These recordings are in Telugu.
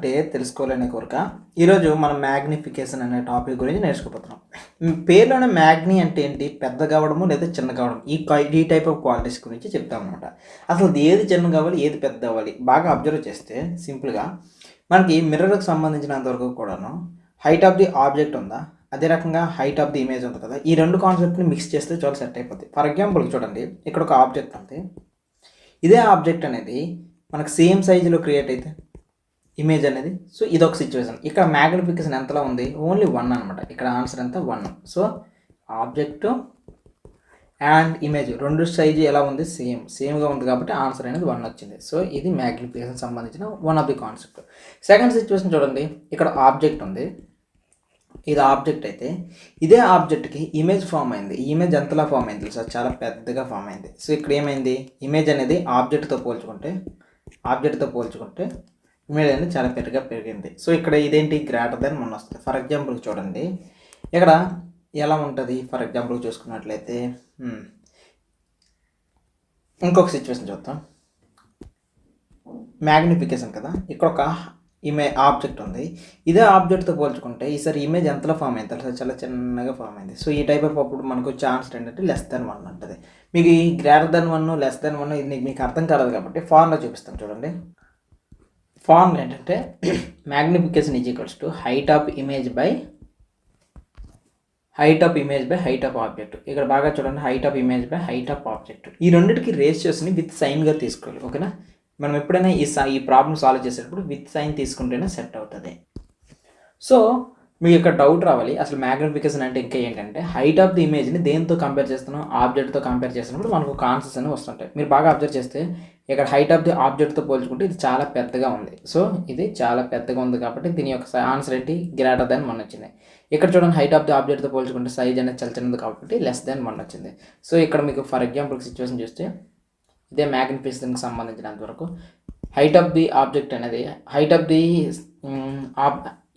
అంటే తెలుసుకోవాలనే కోరిక. ఈరోజు మనం మ్యాగ్నిఫికేషన్ అనే టాపిక్ గురించి నేర్చుకోబోతున్నాం. పేరులోనే మ్యాగ్ని అంటే ఏంటి? పెద్దగా అవ్వడము లేదా చిన్నగా అవ్వడం. ఈ టైప్ ఆఫ్ క్వాలిటీస్ గురించి చెప్తామన్నమాట. అసలు ఏది చిన్నగా అవ్వాలి, ఏది పెద్ద అవ్వాలి బాగా అబ్జర్వ్ చేస్తే సింపుల్గా మనకి మిర్రర్కి సంబంధించినంత వరకు కూడాను హైట్ ఆఫ్ ది ఆబ్జెక్ట్ ఉందా, అదే రకంగా హైట్ ఆఫ్ ది ఇమేజ్ ఉంది కదా, ఈ రెండు కాన్సెప్ట్ని మిక్స్ చేస్తే చాలా సెట్ అయిపోద్ది. ఫర్ ఎగ్జాంపుల్ చూడండి, ఇక్కడ ఒక ఆబ్జెక్ట్ ఉంది. ఇదే ఆబ్జెక్ట్ అనేది మనకు సేమ్ సైజులో క్రియేట్ అయితే ఇమేజ్ అనేది, సో ఇదొక సిచ్యువేషన్. ఇక్కడ మ్యాగ్నిఫికేషన్ ఎంతలో ఉంది? ఓన్లీ 1 అనమాట. ఇక్కడ ఆన్సర్ ఎంత? 1. సో ఆబ్జెక్ట్ అండ్ ఇమేజ్ రెండు సైజు ఎలా ఉంది? సేమ్గా ఉంది కాబట్టి ఆన్సర్ అనేది 1 వచ్చింది. సో ఇది మ్యాగ్నిఫికేషన్ సంబంధించిన one of the concept. Second situation చూడండి, ఇక్కడ ఆబ్జెక్ట్ ఉంది. ఇది ఆబ్జెక్ట్ అయితే ఇదే ఆబ్జెక్ట్కి ఇమేజ్ ఫామ్ అయింది. ఈ ఇమేజ్ ఎంతలా ఫామ్ అయింది సార్? చాలా పెద్దగా ఫామ్ అయింది. సో ఇక్కడ ఏమైంది? ఇమేజ్ అనేది ఆబ్జెక్ట్తో పోల్చుకుంటే ఇమేజ్ అనేది చాలా పెరిగింది. సో ఇక్కడ ఇదేంటి? గ్రేటర్ దెన్ 1 వస్తుంది. ఫర్ ఎగ్జాంపుల్ చూడండి, ఇక్కడ ఎలా ఉంటుంది? ఫర్ ఎగ్జాంపుల్ చూసుకున్నట్లయితే ఇంకొక సిచ్యువేషన్ చూద్దాం. మ్యాగ్నిఫికేషన్ కదా, ఇక్కడ ఒక ఆబ్జెక్ట్ ఉంది. ఇదే ఆబ్జెక్ట్తో పోల్చుకుంటే ఈసారి ఇమేజ్ ఎంతలో ఫామ్ అయింది? అసలు చాలా చిన్నగా ఫామ్ అయింది. సో ఈ టైప్ ఆఫ్ అప్పుడు మనకు వచ్చే ఆన్సర్ ఏంటంటే లెస్ దెన్ 1 ఉంటుంది. మీకు ఈ గ్రేటర్ దెన్ 1, లెస్ దెన్ 1 ఇది మీకు అర్థం కాలేదు కాబట్టి ఫార్ములా చూపిస్తాను చూడండి. ఫార్ములా ఏంటంటే magnification is equals to height of image by height of object. ఇక్కడ బాగా చూడండి, height of image by height of object. ఈ రెండింటికి రేషియోస్ని విత్ సైన్గా తీసుకోవాలి. ఓకేనా? మనం ఎప్పుడైనా ఈ ప్రాబ్లమ్ సాల్వ్ చేసేటప్పుడు విత్ సైన్ తీసుకుంటేనే సెట్ అవుతుంది. సో మీకు ఇక్కడ డౌట్ రావాలి, అసలు మ్యాగ్నిఫికేషన్ అంటే ఇంకా ఏంటంటే హైట్ ఆఫ్ ది ఇమేజ్ని దేంతో కంపేర్ చేస్తున్నాం? ఆబ్జెక్ట్తో కంపేర్ చేసినప్పుడు మనకు ఆన్సర్స్ అనేవి వస్తుంటాయి. మీరు బాగా అబ్జర్వ్ చేస్తే ఇక్కడ హైట్ ఆఫ్ ది ఆబ్జెక్ట్తో పోల్చుకుంటే ఇది చాలా పెద్దగా ఉంది. సో ఇది చాలా పెద్దగా ఉంది కాబట్టి దీని యొక్క ఆన్సర్ ఏంటి? గ్రేటర్ దెన్ 1 వచ్చింది. ఇక్కడ చూడండి, హైట్ ఆఫ్ ది ఆబ్జెక్ట్తో పోల్చుకుంటే సైజ్ అనేది చాలా చిన్నది కాబట్టి లెస్ దెన్ 1 వచ్చింది. సో ఇక్కడ మీకు ఫర్ ఎగ్జాంపుల్ సిచ్యువేషన్ చూస్తే ఇదే మ్యాగ్నిఫికేషన్కి సంబంధించినంత వరకు హైట్ ఆఫ్ ది ఆబ్జెక్ట్ అనేది height of the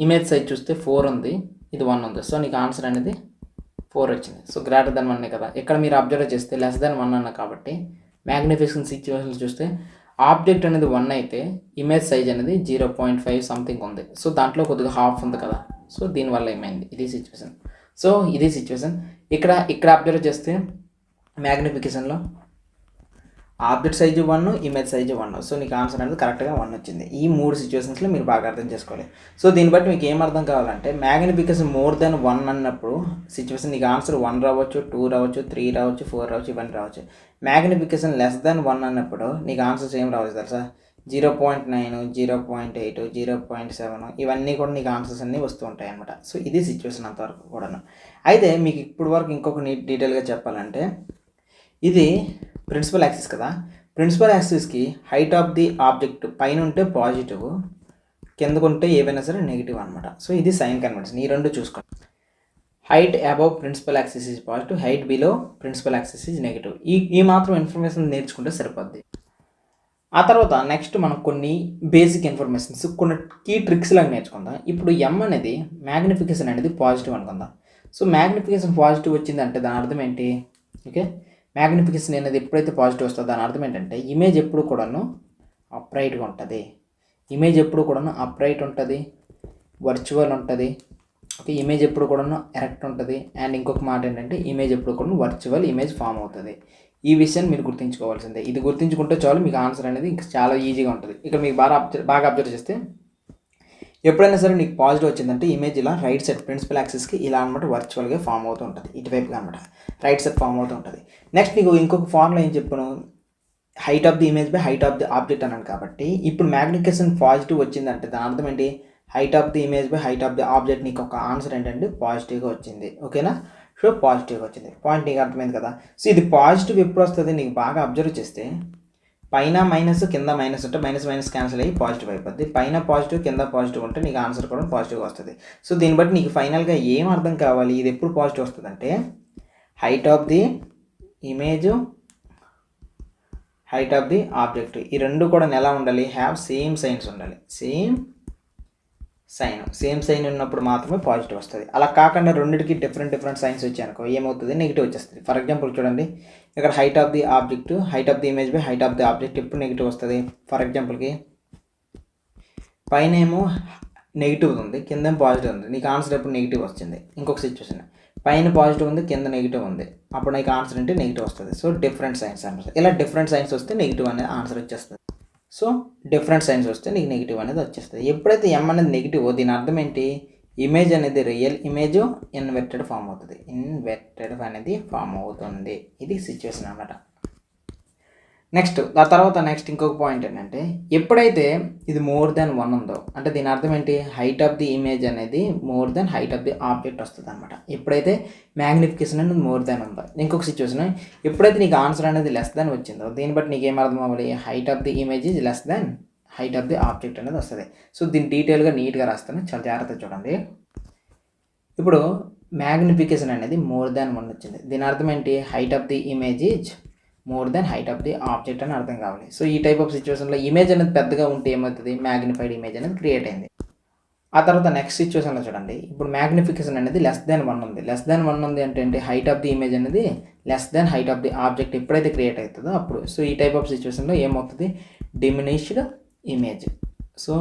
image size చూస్తే 4 ఉంది, ఇది 1 ఉంది. సో నీకు ఆన్సర్ అనేది 4 వచ్చింది. సో గ్రేటర్ దెన్ 1 కదా. ఇక్కడ మీరు అబ్జర్వ్ చేస్తే లెస్ దెన్ 1 అన్న కాబట్టి మ్యాగ్నిఫికేషన్ సిచ్యువేషన్ చూస్తే ఆబ్జెక్ట్ అనేది 1 అయితే ఇమేజ్ సైజ్ అనేది 0.5 సంథింగ్ ఉంది. సో దాంట్లో కొద్దిగా హాఫ్ ఉంది కదా. సో దీనివల్ల ఏమైంది? ఇది సిచ్యువేషన్. సో ఇది సిచ్యువేషన్. ఇక్కడ అబ్జర్వ్ చేస్తే మ్యాగ్నిఫికేషన్లో object size 1, image size 1. So నీకు ఆన్సర్ అనేది కరెక్ట్గా 1 వచ్చింది. ఈ 3 సిచ్యువేషన్స్లో మీరు బాగా అర్థం చేసుకోవాలి. సో దీన్ని బట్టి మీకు ఏం అర్థం కావాలంటే మ్యాగ్నిఫికేషన్ మోర్ దెన్ 1 అన్నప్పుడు సిచ్యువేషన్ నీకు ఆన్సర్ 1 రావచ్చు, 2 రావచ్చు, 3 రావచ్చు, 4 రావచ్చు, ఇవన్నీ రావచ్చు. మ్యాగ్నిఫికేషన్ లెస్ దెన్ 1 అన్నప్పుడు నీకు ఆన్సర్స్ ఏం రావచ్చు తెలుసా? 0.9, 0.8, 0.7 ఇవన్నీ కూడా నీకు ఆన్సర్స్ అన్నీ వస్తూ ఉంటాయి అన్నమాట. సో ఇది సిచ్యువేషన్ అంతవరకు కూడాను. అయితే మీకు ఇప్పుడు వరకు ఇంకొక డీటెయిల్గా చెప్పాలంటే ఇది ప్రిన్సిపల్ యాక్సిస్ కదా. ప్రిన్సిపల్ యాక్సిస్కి హైట్ ఆఫ్ ది ఆబ్జెక్ట్ పైన ఉంటే పాజిటివ్, కిందకుంటే ఏవైనా సరే నెగిటివ్ అనమాట. సో ఇది సైన్ కన్వెన్షన్. ఈ రెండు చూసుకోండి. Height above principal axis is positive, height below principal axis is negative. ఈ మాత్రం ఇన్ఫర్మేషన్ నేర్చుకుంటే సరిపోద్ది. ఆ తర్వాత నెక్స్ట్ మనం కొన్ని బేసిక్ ఇన్ఫర్మేషన్స్, కొన్ని కీ ట్రిక్స్ లాగా నేర్చుకుందాం. ఇప్పుడు ఎం అనేది మ్యాగ్నిఫికేషన్ అనేది పాజిటివ్ అనుకుందాం. సో మ్యాగ్నిఫికేషన్ పాజిటివ్ వచ్చిందంటే దాని అర్థం ఏంటి? ఓకే, మ్యాగ్నిఫికేషన్ అనేది ఎప్పుడైతే పాజిటివ్ వస్తుందో దాని అర్థం ఏంటంటే ఇమేజ్ ఎప్పుడు కూడాను అప్రైట్గా ఉంటుంది. ఇమేజ్ ఎప్పుడు కూడాను అప్రైట్ ఉంటుంది, వర్చువల్ ఉంటుంది. ఓకే, ఇమేజ్ ఎప్పుడు కూడాను ఎరెక్ట్ ఉంటుంది. అండ్ ఇంకొక మాట ఏంటంటే ఇమేజ్ ఎప్పుడు కూడా వర్చువల్ ఇమేజ్ ఫామ్ అవుతుంది. ఈ విషయాన్ని మీరు గుర్తుంచుకోవాల్సిందే. ఇది గుర్తుంచుకుంటే చాలు, మీకు ఆన్సర్ అనేది ఇంకా చాలా ఈజీగా ఉంటుంది. ఇక్కడ మీకు బాగా అబ్జర్వ్ చేస్తే ఎప్పుడైనా సరే నీకు పాజిటివ్ వచ్చిందంటే ఇమేజ్ ఇలా రైట్ సైడ్ ప్రిన్సిపల్ యాక్సిస్కి ఇలా అనమాట వర్చువల్గా ఫామ్ అవుతూ ఉంటుంది. ఇటువైపుగా అనమాట రైట్ సైడ్ ఫామ్ అవుతూ ఉంటుంది. నెక్స్ట్ నీకు ఇంకొక ఫార్ములా ఏం చెప్పాను? Height of the image by height of the object అన్నాను కాబట్టి ఇప్పుడు మ్యాగ్నిఫికేషన్ పాజిటివ్ వచ్చిందంటే దాని అర్థం ఏంటి? Height of the image by height of the object నీకు ఒక ఆన్సర్ ఏంటంటే పాజిటివ్గా వచ్చింది. ఓకేనా? సో పాజిటివ్గా వచ్చింది. పాయింట్ నీకు అర్థమైంది కదా. సో ఇది పాజిటివ్ ఎప్పుడు వస్తుంది? నీకు బాగా అబ్జర్వ్ చేస్తే పైన మైనస్ కింద మైనస్ ఉంటే మైనస్ మైనస్ క్యాన్సిల్ అయ్యి పాజిటివ్ అయిపోద్ది. పైన పాజిటివ్ కింద పాజిటివ్ ఉంటే నీకు ఆన్సర్ కూడా పాజిటివ్గా వస్తుంది. సో దీన్ని బట్టి నీకు ఫైనల్గా ఏం అర్థం కావాలి? ఇది ఎప్పుడు పాజిటివ్ వస్తుంది అంటే height of the image, height of the object ఈ రెండు కూడా ఎలా ఉండాలి? హ్యావ్ సేమ్ సైన్స్ ఉండాలి. సేమ్ సైన్ ఉన్నప్పుడు మాత్రమే పాజిటివ్ వస్తుంది. అలా కాకుండా రెండింటికి డిఫరెంట్ సైన్స్ వచ్చాయనుకో ఏమవుతుంది? నెగిటివ్ వచ్చేస్తుంది. ఫర్ ఎగ్జాంపుల్ చూడండి, ఇక్కడ height of the object, height of the image by height of the object ఎప్పుడు నెగిటివ్ వస్తుంది? ఫర్ ఎగ్జాంపుల్కి పైన ఏమో నెగిటివ్ ఉంది, కింద పాజిటివ్ ఉంది. నీకు ఆన్సర్ ఎప్పుడు నెగిటివ్ వచ్చింది. ఇంకొక సిచ్యువేషన్, పైన పాజిటివ్ ఉంది, కింద నెగిటివ్ ఉంది, అప్పుడు నీకు ఆన్సర్ అంటే నెగిటివ్ వస్తుంది. సో డిఫరెంట్ సైన్స్ అనమాట. ఇలా డిఫరెంట్ సైన్స్ వస్తే నెగిటివ్ అనేది ఆన్సర్ వచ్చేస్తుంది. సో డిఫరెంట్ సైన్స్ వస్తే నీకు నెగిటివ్ అనేది వచ్చేస్తుంది. ఎప్పుడైతే ఎం అనేది నెగిటివ్, దీని అర్థం ఏంటి, ఇమేజ్ అనేది రియల్ ఇమేజ్ ఇన్వర్టెడ్ ఫామ్ అవుతుంది. ఇన్వర్టెడ్ అనేది ఫామ్ అవుతుంది. ఇది సిచ్యువేషన్ అన్నమాట. నెక్స్ట్ ఆ తర్వాత ఇంకొక పాయింట్ ఏంటంటే, ఎప్పుడైతే ఇది మోర్ దాన్ 1 ఉందో అంటే దీని అర్థం ఏంటి, హైట్ ఆఫ్ ది ఇమేజ్ అనేది more than height of the object వస్తుంది అనమాట. ఎప్పుడైతే మ్యాగ్నిఫికేషన్ అనేది మోర్ దాన్ ఉందో. ఇంకొక సిచ్యువేషన్, ఎప్పుడైతే నీకు ఆన్సర్ అనేది లెస్ దాన్ వచ్చిందో, దీన్ని బట్టి నీకు ఏం అర్థం అవ్వాలి, height of the image is less than height of the object అనేది వస్తుంది. సో దీన్ని డీటెయిల్గా నీట్గా రాస్తాను, చాలా జాగ్రత్తగా చూడండి. ఇప్పుడు మ్యాగ్నిఫికేషన్ అనేది మోర్ దాన్ 1 వచ్చింది. దీని అర్థం ఏంటి, height of the image is more than height of the object అని అర్థం కావాలి. సో ఈ టైప్ ఆఫ్ సిచ్యువేషన్లో ఇమేజ్ అనేది పెద్దగా ఉంటే ఏమవుతుంది, మ్యాగ్నిఫైడ్ ఇమేజ్ అనేది క్రియేట్ అయింది. ఆ తర్వాత నెక్స్ట్ సిచ్యువేషన్లో చూడండి, ఇప్పుడు మ్యాగ్నిఫికేషన్ అనేది లెస్ దాన్ 1 ఉంది. లెస్ దాన్ 1 ఉంది అంటే ఏంటి, హైట్ ఆఫ్ ది ఇమేజ్ అనేది less than height of the object ఎప్పుడైతే క్రియేట్ అవుతుందో అప్పుడు. సో ఈ టైప్ ఆఫ్ సిచ్యువేషన్లో ఏమవుతుంది, diminished image. So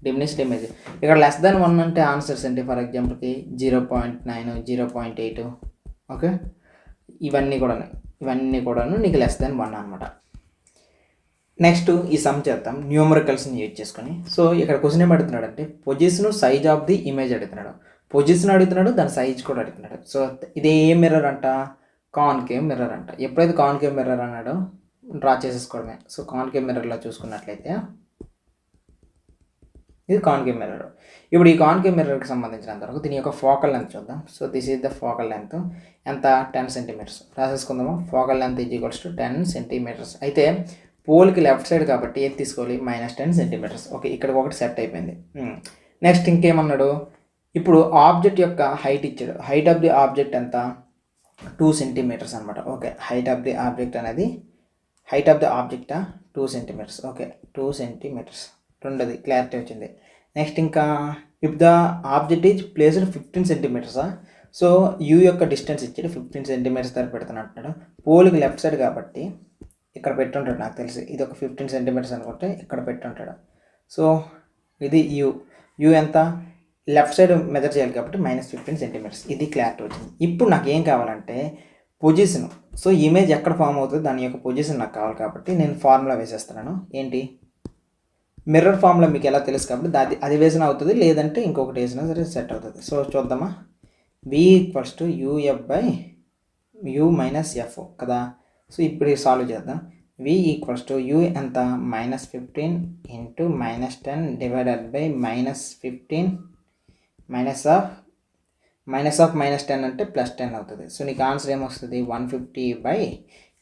diminished image ఇక్కడ లెస్ దాన్ 1 అంటే ఆన్సర్స్ ఏంటి, ఫర్ ఎగ్జాంపుల్కి 0.9, 0.8, ఓకే, ఇవన్నీ కూడాను నీకు లెస్ దాన్ 1 అనమాట. నెక్స్ట్ ఈ సమ్ చేద్దాం న్యూమరికల్స్ని యూజ్ చేసుకొని. సో ఇక్కడ క్వశ్చన్ ఏం అడుగుతున్నాడు అంటే, position size of the image అడుగుతున్నాడు. పొజిషన్ అడుగుతున్నాడు, దాని సైజ్ కూడా అడుగుతున్నాడు. సో ఇది ఏ మిర్రర్ అంట, కాన్కేవ్ మిర్రర్ అంట. ఎప్పుడైతే కాన్కేవ్ మిర్రర్ అన్నాడో డ్రా చేసేసుకోవడమే. సో కాన్కేవ్ మిర్రర్లో చూసుకున్నట్లయితే ఇది కాన్కేవ్ మిర్రర్. ఇప్పుడు ఈ కాన్కేవ్ మిర్రర్కి సంబంధించినంత వరకు దీని యొక్క ఫోకల్ లెంత్ చూద్దాం. So this is the focal length, ఎంత, 10 సెంటీమీటర్స్ రాసేసుకుందాము. Focal length is equals to 10 centimetres. అయితే పోల్కి లెఫ్ట్ సైడ్ కాబట్టి ఏది తీసుకోవాలి, -10 సెంటీమీటర్స్. ఓకే, ఇక్కడ ఒకటి సెట్ అయిపోయింది. నెక్స్ట్ ఇంకేమన్నాడు, ఇప్పుడు ఆబ్జెక్ట్ యొక్క హైట్ ఇచ్చాడు. హైట్ ఆఫ్ ది ఆబ్జెక్ట్ ఎంత, 2 సెంటీమీటర్స్ అనమాట. Okay, height of the object అనేది, height of the object 2 centimetres. Okay, 2 centimetres, రెండోది క్లారిటీ వచ్చింది. నెక్స్ట్ ఇంకా, if the object is placed 15 సెంటీమీటర్సా. సో యూ యొక్క డిస్టెన్స్ ఇచ్చాడు, 15 సెంటీమీటర్స్ దగ్గర పెడుతున్నా అంటున్నాడు. పోల్కి లెఫ్ట్ సైడ్ కాబట్టి ఇక్కడ పెట్టుంటాడు నాకు తెలిసి, ఇది ఒక 15 సెంటీమీటర్స్ అనుకుంటే ఇక్కడ పెట్టుంటాడు. సో ఇది యూ ఎంత, లెఫ్ట్ సైడ్ మెజర్ చేయాలి కాబట్టి -15 సెంటీమీటర్స్. ఇది క్లారిటీ వచ్చింది. ఇప్పుడు నాకు ఏం కావాలంటే పొజిషన్. సో ఇమేజ్ ఎక్కడ ఫామ్ అవుతుంది, దాని యొక్క పొజిషన్ నాకు కావాలి కాబట్టి నేను ఫార్ములా వేసేస్తున్నాను. ఏంటి, మిర్రర్ ఫామ్లో మీకు ఎలా తెలుసు కాబట్టి అది వేసిన అవుతుంది, లేదంటే ఇంకొకటి వేసినా సరే సెట్ అవుతుంది. సో చూద్దామా, v = u - f కదా. సో ఇప్పుడు సాల్వ్ చేద్దాం. v = u ఎంత, -15 × -10 డివైడెడ్ బై -15 -10 అంటే +10 అవుతుంది. సో నీకు ఆన్సర్ ఏమొస్తుంది, 150 బై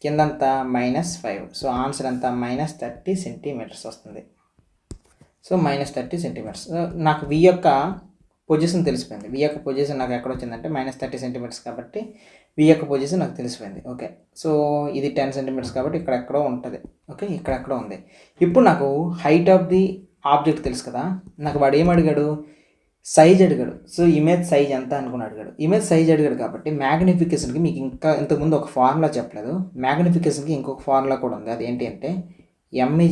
కిందంతా -5. సో ఆన్సర్ అంతా -30 సెంటీమీటర్స్ వస్తుంది. So -30 centimetres. నాకు v యొక్క పొజిషన్ తెలిసిపోయింది. v యొక్క పొజిషన్ నాకు ఎక్కడ వచ్చిందంటే -30 సెంటీమీటర్స్ కాబట్టి v యొక్క పొజిషన్ నాకు తెలిసిపోయింది. ఓకే, సో ఇది 10 సెంటీమీటర్స్ కాబట్టి ఇక్కడెక్కడో ఉంటుంది. ఓకే, ఇక్కడెక్కడో ఉంది. ఇప్పుడు నాకు హైట్ ఆఫ్ ది ఆబ్జెక్ట్ తెలుసు కదా. నాకు వాడు ఏం అడిగాడు, సైజ్ అడిగాడు. సో ఇమేజ్ సైజ్ ఎంత అనుకుని అడిగాడు. ఇమేజ్ సైజ్ అడిగాడు కాబట్టి మ్యాగ్నిఫికేషన్కి మీకు ఇంకా ఇంతకుముందు ఒక ఫార్ములా చెప్పలేదు. మ్యాగ్నిఫికేషన్కి ఇంకొక ఫార్ములా కూడా ఉంది. అది ఏంటి అంటే m =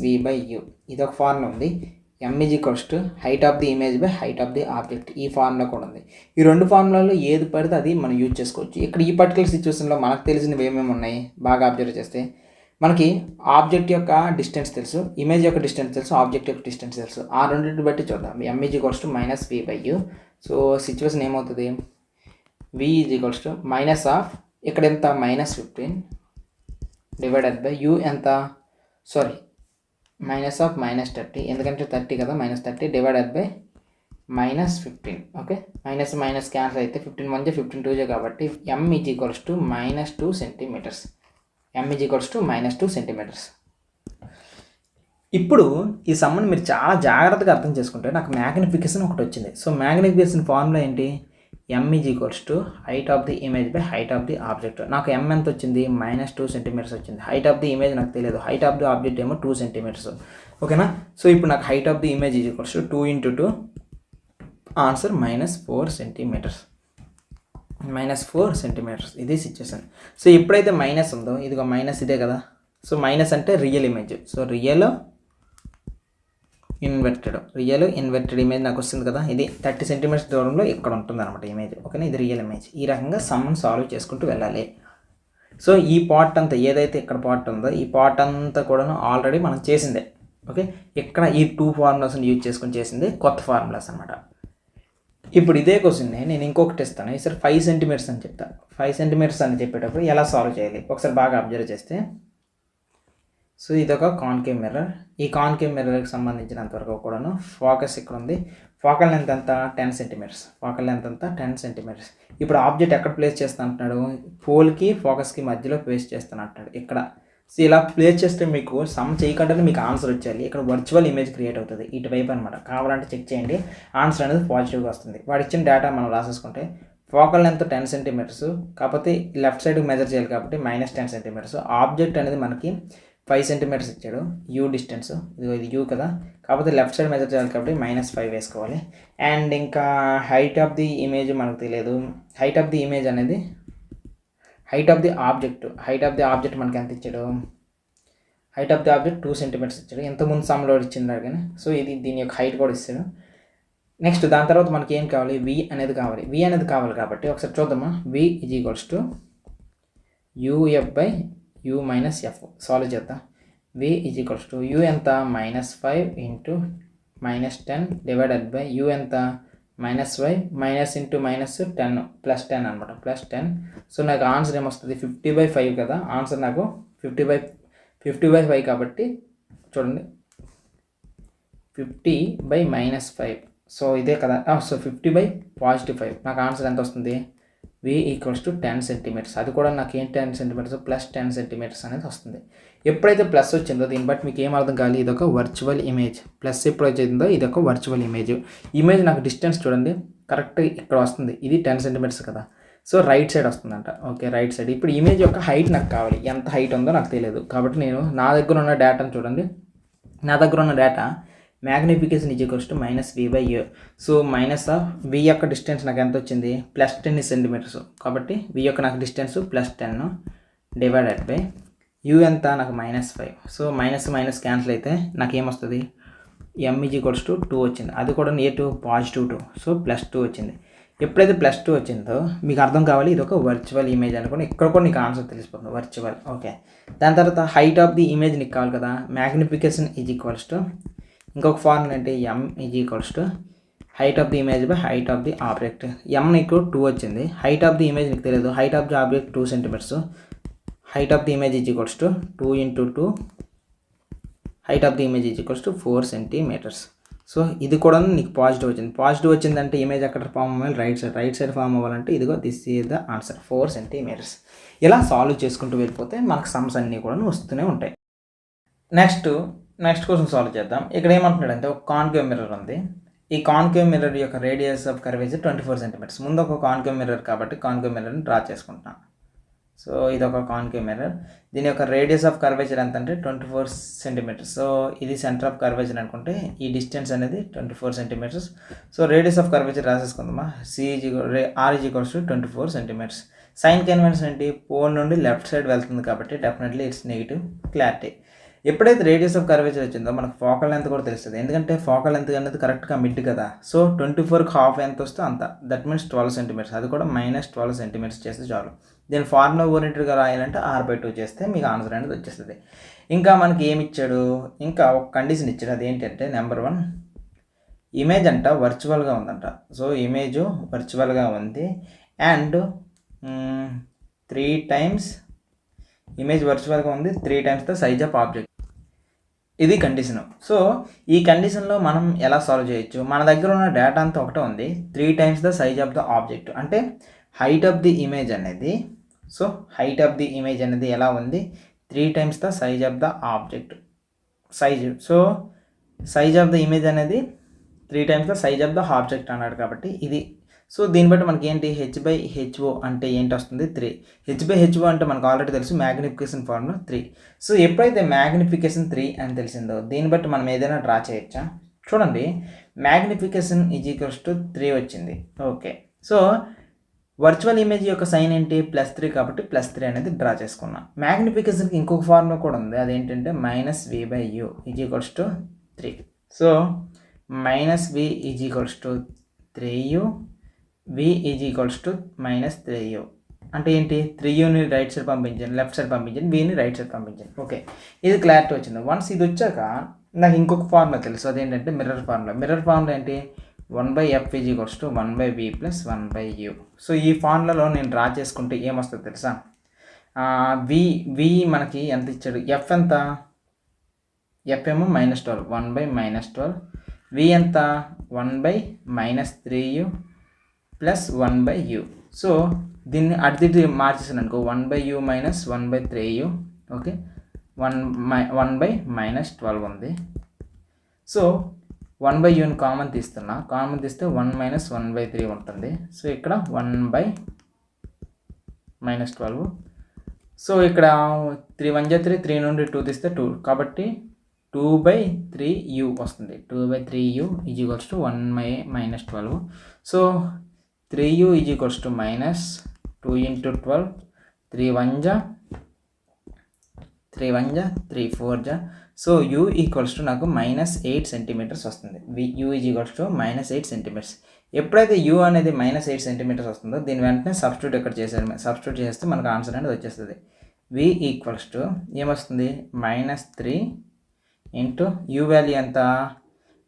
-v/u. ఇది ఒక ఫార్ములా ఉంది. m = height of the image by height of the object. ఈ ఫార్ములా కూడా ఉంది. ఈ రెండు ఫార్ములాలో ఏది పడితే అది మనం యూజ్ చేసుకోవచ్చు. ఇక్కడ ఈ పర్టికులర్ సిచ్యువేషన్లో మనకు తెలిసినవి ఏమేమి ఉన్నాయి బాగా అబ్జర్వ్ చేస్తే, మనకి ఆబ్జెక్ట్ యొక్క డిస్టెన్స్ తెలుసు, ఇమేజ్ యొక్క డిస్టెన్స్ తెలుసు, ఆబ్జెక్ట్ యొక్క డిస్టెన్స్ తెలుసు. ఆ రెండింటిని బట్టి చూద్దాం. m = -v/u. సో సిచ్యువేషన్ ఏమవుతుంది, v = ఇక్కడ ఎంత, -15 డివైడెడ్ బై u ఎంత, సారీ -30, ఎందుకంటే 30 కదా, -30 divided by -15. Okay, minus cancel అయితే 15 1 15 2 కాబట్టి m = -2 సెంటీమీటర్స్. m = -2 centimetres. ఇప్పుడు ఈ సమ్మని మీరు చాలా జాగ్రత్తగా అర్థం చేసుకుంటే నాకు మ్యాగ్నిఫికేషన్ ఒకటి వచ్చింది. సో మ్యాగ్నిఫికేషన్ ఫార్ములా ఏంటి, m = height of the image by height of the object. నాకు m ఎంత వచ్చింది, -2 సెంటీమీటర్స్ వచ్చింది. హైట్ ఆఫ్ ది ఇమేజ్ నాకు తెలియదు, హైట్ ఆఫ్ ది ఆబ్జెక్ట్ ఏమో 2 సెంటీమీటర్స్. ఓకేనా. సో ఇప్పుడు నాకు height of the image = 2 × 2, answer -4 centimetres. -4 centimetres. ఇది సిచ్యువేషన్. సో ఎప్పుడైతే మైనస్ ఉందో, ఇదిగో మైనస్ ఇదే కదా. సో మైనస్ అంటే real image. So real real inverted image నాకు వస్తుంది కదా, ఇది 30 సెంటీమీటర్స్ దూరంలో ఇక్కడ ఉంటుంది అనమాట ఇమేజ్. ఓకేనా, ఇది రియల్ ఇమేజ్. ఈ రకంగా సమ్ని సాల్వ్ చేసుకుంటూ వెళ్ళాలి. సో ఈ పార్ట్ అంతా ఏదైతే ఇక్కడ పార్ట్ ఉందో ఈ పార్ట్ అంతా కూడా ఆల్రెడీ మనం చేసిందే. ఓకే, ఇక్కడ ఈ 2 ఫార్ములాస్ని యూజ్ చేసుకొని చేసింది కొత్త ఫార్ములాస్ అనమాట. ఇప్పుడు ఇదే క్వశ్చన్ని నేను ఇంకొకటి ఇస్తాను. ఈసారి 5 సెంటీమీటర్స్ అని చెప్తాను. 5 సెంటీమీటర్స్ అని చెప్పేటప్పుడు ఎలా సాల్వ్ చేయాలి ఒకసారి బాగా అబ్జర్వ్ చేస్తే, సో ఇదొక కాన్కేవ్ మిర్రర్. ఈ కాన్కేవ్ మిర్రర్కి సంబంధించినంతవరకు కూడాను ఫోకస్ ఇక్కడ ఉంది. ఫోకల్ లెంత్ ఎంత 10 సెంటీమీటర్స్. ఫోకల్ లెంత్ అంతా 10 సెంటీమీటర్స్. ఇప్పుడు ఆబ్జెక్ట్ ఎక్కడ ప్లేస్ చేస్తాను అంటున్నాడు, పోల్కి ఫోకస్కి మధ్యలో ప్లేస్ చేస్తాను అంటున్నాడు ఇక్కడ. సో ఇలా ప్లేస్ చేస్తే మీకు సమ్ చేయకుండానే మీకు ఆన్సర్ వచ్చేయాలి. ఇక్కడ వర్చువల్ ఇమేజ్ క్రియేట్ అవుతుంది ఇటువైపు అనమాట. కావాలంటే చెక్ చేయండి, ఆన్సర్ అనేది పాజిటివ్గా వస్తుంది. వాడు ఇచ్చిన డేటా మనం రాసేసుకుంటే ఫోకల్ లెంత్ 10 సెంటీమీటర్స్, కాకపోతే లెఫ్ట్ సైడ్కి మెజర్ చేయాలి కాబట్టి -10 సెంటీమీటర్స్. ఆబ్జెక్ట్ అనేది మనకి 5 సెంటీమీటర్స్ ఇచ్చాడు, యూ డిస్టెన్స్, ఇది యూ కదా, కాకపోతే లెఫ్ట్ సైడ్ మెజర్ చేయాలి కాబట్టి -5 వేసుకోవాలి. అండ్ ఇంకా హైట్ ఆఫ్ ది ఇమేజ్ మనకు తెలియదు. హైట్ ఆఫ్ ది ఇమేజ్ అనేది హైట్ ఆఫ్ ది ఆబ్జెక్ట్ మనకి ఎంత ఇచ్చాడు, height of the object 2 centimetres ఇచ్చాడు. ఎంతమంది సమ్లో ఇచ్చింది కానీ, సో ఇది దీని యొక్క హైట్ కూడా ఇస్తాడు. నెక్స్ట్ దాని తర్వాత మనకి ఏం కావాలి, వి అనేది కావాలి కాబట్టి ఒకసారి చూద్దామా. వి = UF/U - F సాల్వ్ చేద్దాం. V = U ఎంత -5 × -10 డివైడెడ్ బై U ఎంత -5 -10 +10 అనమాట, +10. సో నాకు ఆన్సర్ ఏమొస్తుంది 50/5 కదా. ఆన్సర్ నాకు 50/5 కాబట్టి చూడండి 50/-5. సో ఇదే కదా. సో 50/+5 నాకు ఆన్సర్ ఎంత వస్తుంది, V = 10 సెంటీమీటర్స్. అది కూడా నాకు ఏం 10 సెంటీమీటర్స్ +10 సెంటీమీటర్స్ అనేది వస్తుంది. ఎప్పుడైతే ప్లస్ వచ్చిందో దీన్ని బట్టి మీకు ఏం అర్థం కావాలి, ఇదొక వర్చువల్ ఇమేజ్. ప్లస్ ఎప్పుడు వచ్చిందో ఇదొక వర్చువల్ ఇమేజ్ నాకు డిస్టెన్స్ చూడండి కరెక్ట్ ఇక్కడ వస్తుంది. ఇది 10 సెంటీమీటర్స్ కదా, సో రైట్ సైడ్ వస్తుందంట. Okay, right side. ఇప్పుడు ఇమేజ్ యొక్క హైట్ నాకు కావాలి, ఎంత హైట్ ఉందో నాకు తెలియదు కాబట్టి నేను నా దగ్గర ఉన్న డేటాను చూడండి. నా దగ్గర ఉన్న data magnification -V/U. So V యొక్క డిస్టెన్స్ నాకు ఎంత వచ్చింది, +10 సెంటీమీటర్స్. కాబట్టి V యొక్క నాకు డిస్టెన్స్ +10 డివైడెడ్ బై U ఎంత నాకు -5. సో మైనస్ క్యాన్సిల్ అయితే నాకు ఏమొస్తుంది, M = 2 వచ్చింది. అది కూడా +2. సో +2 వచ్చింది. ఎప్పుడైతే +2 వచ్చిందో మీకు అర్థం కావాలి ఇది ఒక వర్చువల్ ఇమేజ్ అనుకోండి. ఇక్కడ కూడా నీకు ఆన్సర్ తెలిసిపోతుంది వర్చువల్. ఓకే, దాని తర్వాత హైట్ ఆఫ్ ది ఇమేజ్ నీకు కావాలి కదా. మ్యాగ్నిఫికేషన్ ఇంకొక ఫార్ములా ఏంటి, M = height of the image by height of the object. M నీకు 2 వచ్చింది. హైట్ ఆఫ్ ది ఇమేజ్ నీకు తెలియదు. Height of the object 2 centimetres. Height of the image = 2 × 2. Height of the image = 4 centimetres. So ఇది కూడా నీకు పాజిటివ్ వచ్చింది. పాజిటివ్ వచ్చిందంటే ఇమేజ్ ఎక్కడ ఫామ్ అవ్వాలి, రైట్ సైడ్ ఫామ్ అవ్వాలంటే ఇదిగో this is the answer 4 centimetres. ఇలా సాల్వ్ చేసుకుంటూ వెళ్ళిపోతే మనకు సమ్స్ అన్నీ కూడా వస్తూనే ఉంటాయి. నెక్స్ట్ క్వశ్చన్ సాల్వ్ చేద్దాం. ఇక్కడ ఏమంటున్నాడంటే ఒక కాన్కేవ్ మిర్రర్ ఉంది. ఈ కాన్కేవ్ మిర్రర్ యొక్క రేడియస్ ఆఫ్ కర్వేచర్ 24 సెంటీమీటర్స్. ముందు ఒక కాన్కేవ్ మిర్రర్ కాబట్టి కాన్కేవ్ మిర్రర్ని డ్రా చేసుకుంటున్నాను. సో ఇది ఒక కాన్కేవ్ మిర్రర్. దీని యొక్క రేడియస్ ఆఫ్ కర్వేచర్ ఎంత అంటే 24 సెంటీమీటర్స్. సో ఇది సెంటర్ ఆఫ్ కర్వేచర్ అనుకుంటే ఈ డిస్టెన్స్ అనేది 24 centimetres. So radius of curvature రాసేసుకుందామా. R = 24 centimetres. సైన్ కన్వెన్షన్ ఏంటి, పోల్ నుండి లెఫ్ట్ సైడ్ వెళ్తుంది కాబట్టి డెఫినెట్లీ ఇట్స్ నెగిటివ్. క్లారిటీ. ఎప్పుడైతే రేడియస్ ఆఫ్ కర్వేచర్ వచ్చిందో మనకు ఫోకల్ లెంత్ కూడా తెలుస్తుంది. ఎందుకంటే ఫోకల్ లెంత్ అనేది కరెక్ట్గా మిడ్ కదా. సో 24కి హాఫ్ ఎంత వస్తే అంత, దట్ మీన్స్ 12 సెంటీమీటర్స్. అది కూడా -12 సెంటీమీటర్స్ చేస్తే చాలు. దీని ఫార్ములా ఓరియంటెడ్గా రాయాలంటే R/2 చేస్తే మీకు ఆన్సర్ అనేది వచ్చేస్తుంది. ఇంకా మనకి ఏమి ఇచ్చాడు, ఇంకా ఒక కండిషన్ ఇచ్చాడు. అదేంటంటే నెంబర్ 1 ఇమేజ్ అంట వర్చువల్గా ఉందంట. సో ఇమేజ్ వర్చువల్గా ఉంది అండ్ 3 టైమ్స్ ఇమేజ్ వర్చువల్గా ఉంది, 3 times the size of object. ఇది కండిషను. సో ఈ కండిషన్లో మనం ఎలా సాల్వ్ చేయొచ్చు, మన దగ్గర ఉన్న డేటా అంతా ఒకటే ఉంది. 3 times the size of the object అంటే హైట్ ఆఫ్ ది ఇమేజ్ అనేది, so height of the image అనేది ఎలా ఉంది, 3 times the size of the object size. So size of the image అనేది 3 times the size of the object అన్నాడు కాబట్టి ఇది. సో దీన్ని బట్టి మనకి ఏంటి, H/HO అంటే ఏంటి వస్తుంది 3. H/HO అంటే మనకు ఆల్రెడీ తెలుసు మ్యాగ్నిఫికేషన్ ఫార్ములా 3. సో ఎప్పుడైతే మ్యాగ్నిఫికేషన్ 3 అని తెలిసిందో దీన్ని బట్టి మనం ఏదైనా డ్రా చేయొచ్చా. చూడండి మ్యాగ్నిఫికేషన్ = 3 వచ్చింది. ఓకే, సో వర్చువల్ ఇమేజ్ యొక్క సైన్ ఏంటి +3 కాబట్టి +3 అనేది డ్రా చేసుకున్నాం. మ్యాగ్నిఫికేషన్కి ఇంకొక ఫార్ములా కూడా ఉంది. అదేంటంటే -V/U = 3. So minus v is equals to 3u, v is equals to minus 3u. అంటే ఏంటి, 3uని రైట్ సైడ్ పంపించండి, లెఫ్ట్ సైడ్ పంపించండి, vని రైట్ సైడ్ పంపించండి. ఓకే, ఇది క్లారిటీ వచ్చింది. వన్స్ ఇది వచ్చాక నాకు ఇంకొక ఫార్ములా తెలుసు, అదేంటంటే మిర్రర్ ఫార్ములా. మిర్రర్ ఫార్ములా ఏంటి, 1/f is equals to 1/v plus 1/u. So ఈ ఫార్ములాలో నేను డ్రా చేసుకుంటే ఏమొస్తుంది తెలుసా, v మనకి ఎంత ఇచ్చాడు, f ఎంత, f ఏమో -12, 1/-12, v ఎంత 1/-3u ప్లస్ 1/u. సో దీన్ని అడిది మార్చేసాను అనుకో, 1/u మైనస్ 1/3u. ఓకే, 1/-12 ఉంది. సో 1/uని కామన్ తీస్తున్నా, కామన్ తీస్తే 1 మైనస్ 1/3 ఉంటుంది. సో ఇక్కడ 1/-12. సో ఇక్కడ 3 1 3, 3 నుండి 2 తీస్తే 2, కాబట్టి 2/3u వస్తుంది. 2/3u is equals to 1/-12. So 3u is equals to minus 2 × 12, 3 1 3 4. So u equals to నాకు -8 సెంటీమీటర్స్ వస్తుంది. u is equals to -8 centimetres. ఎప్పుడైతే u అనేది -8 సెంటీమీటర్స్ వస్తుందో దీని వెంటనే సబ్స్టిట్యూట్ ఇక్కడ చేసాడు, సబ్స్టిట్యూట్ చేస్తే మనకు ఆన్సర్ అనేది వచ్చేస్తుంది. v ఈక్వల్స్ టు ఏమొస్తుంది, -3 ఇంటూ u వాల్యూ ఎంత,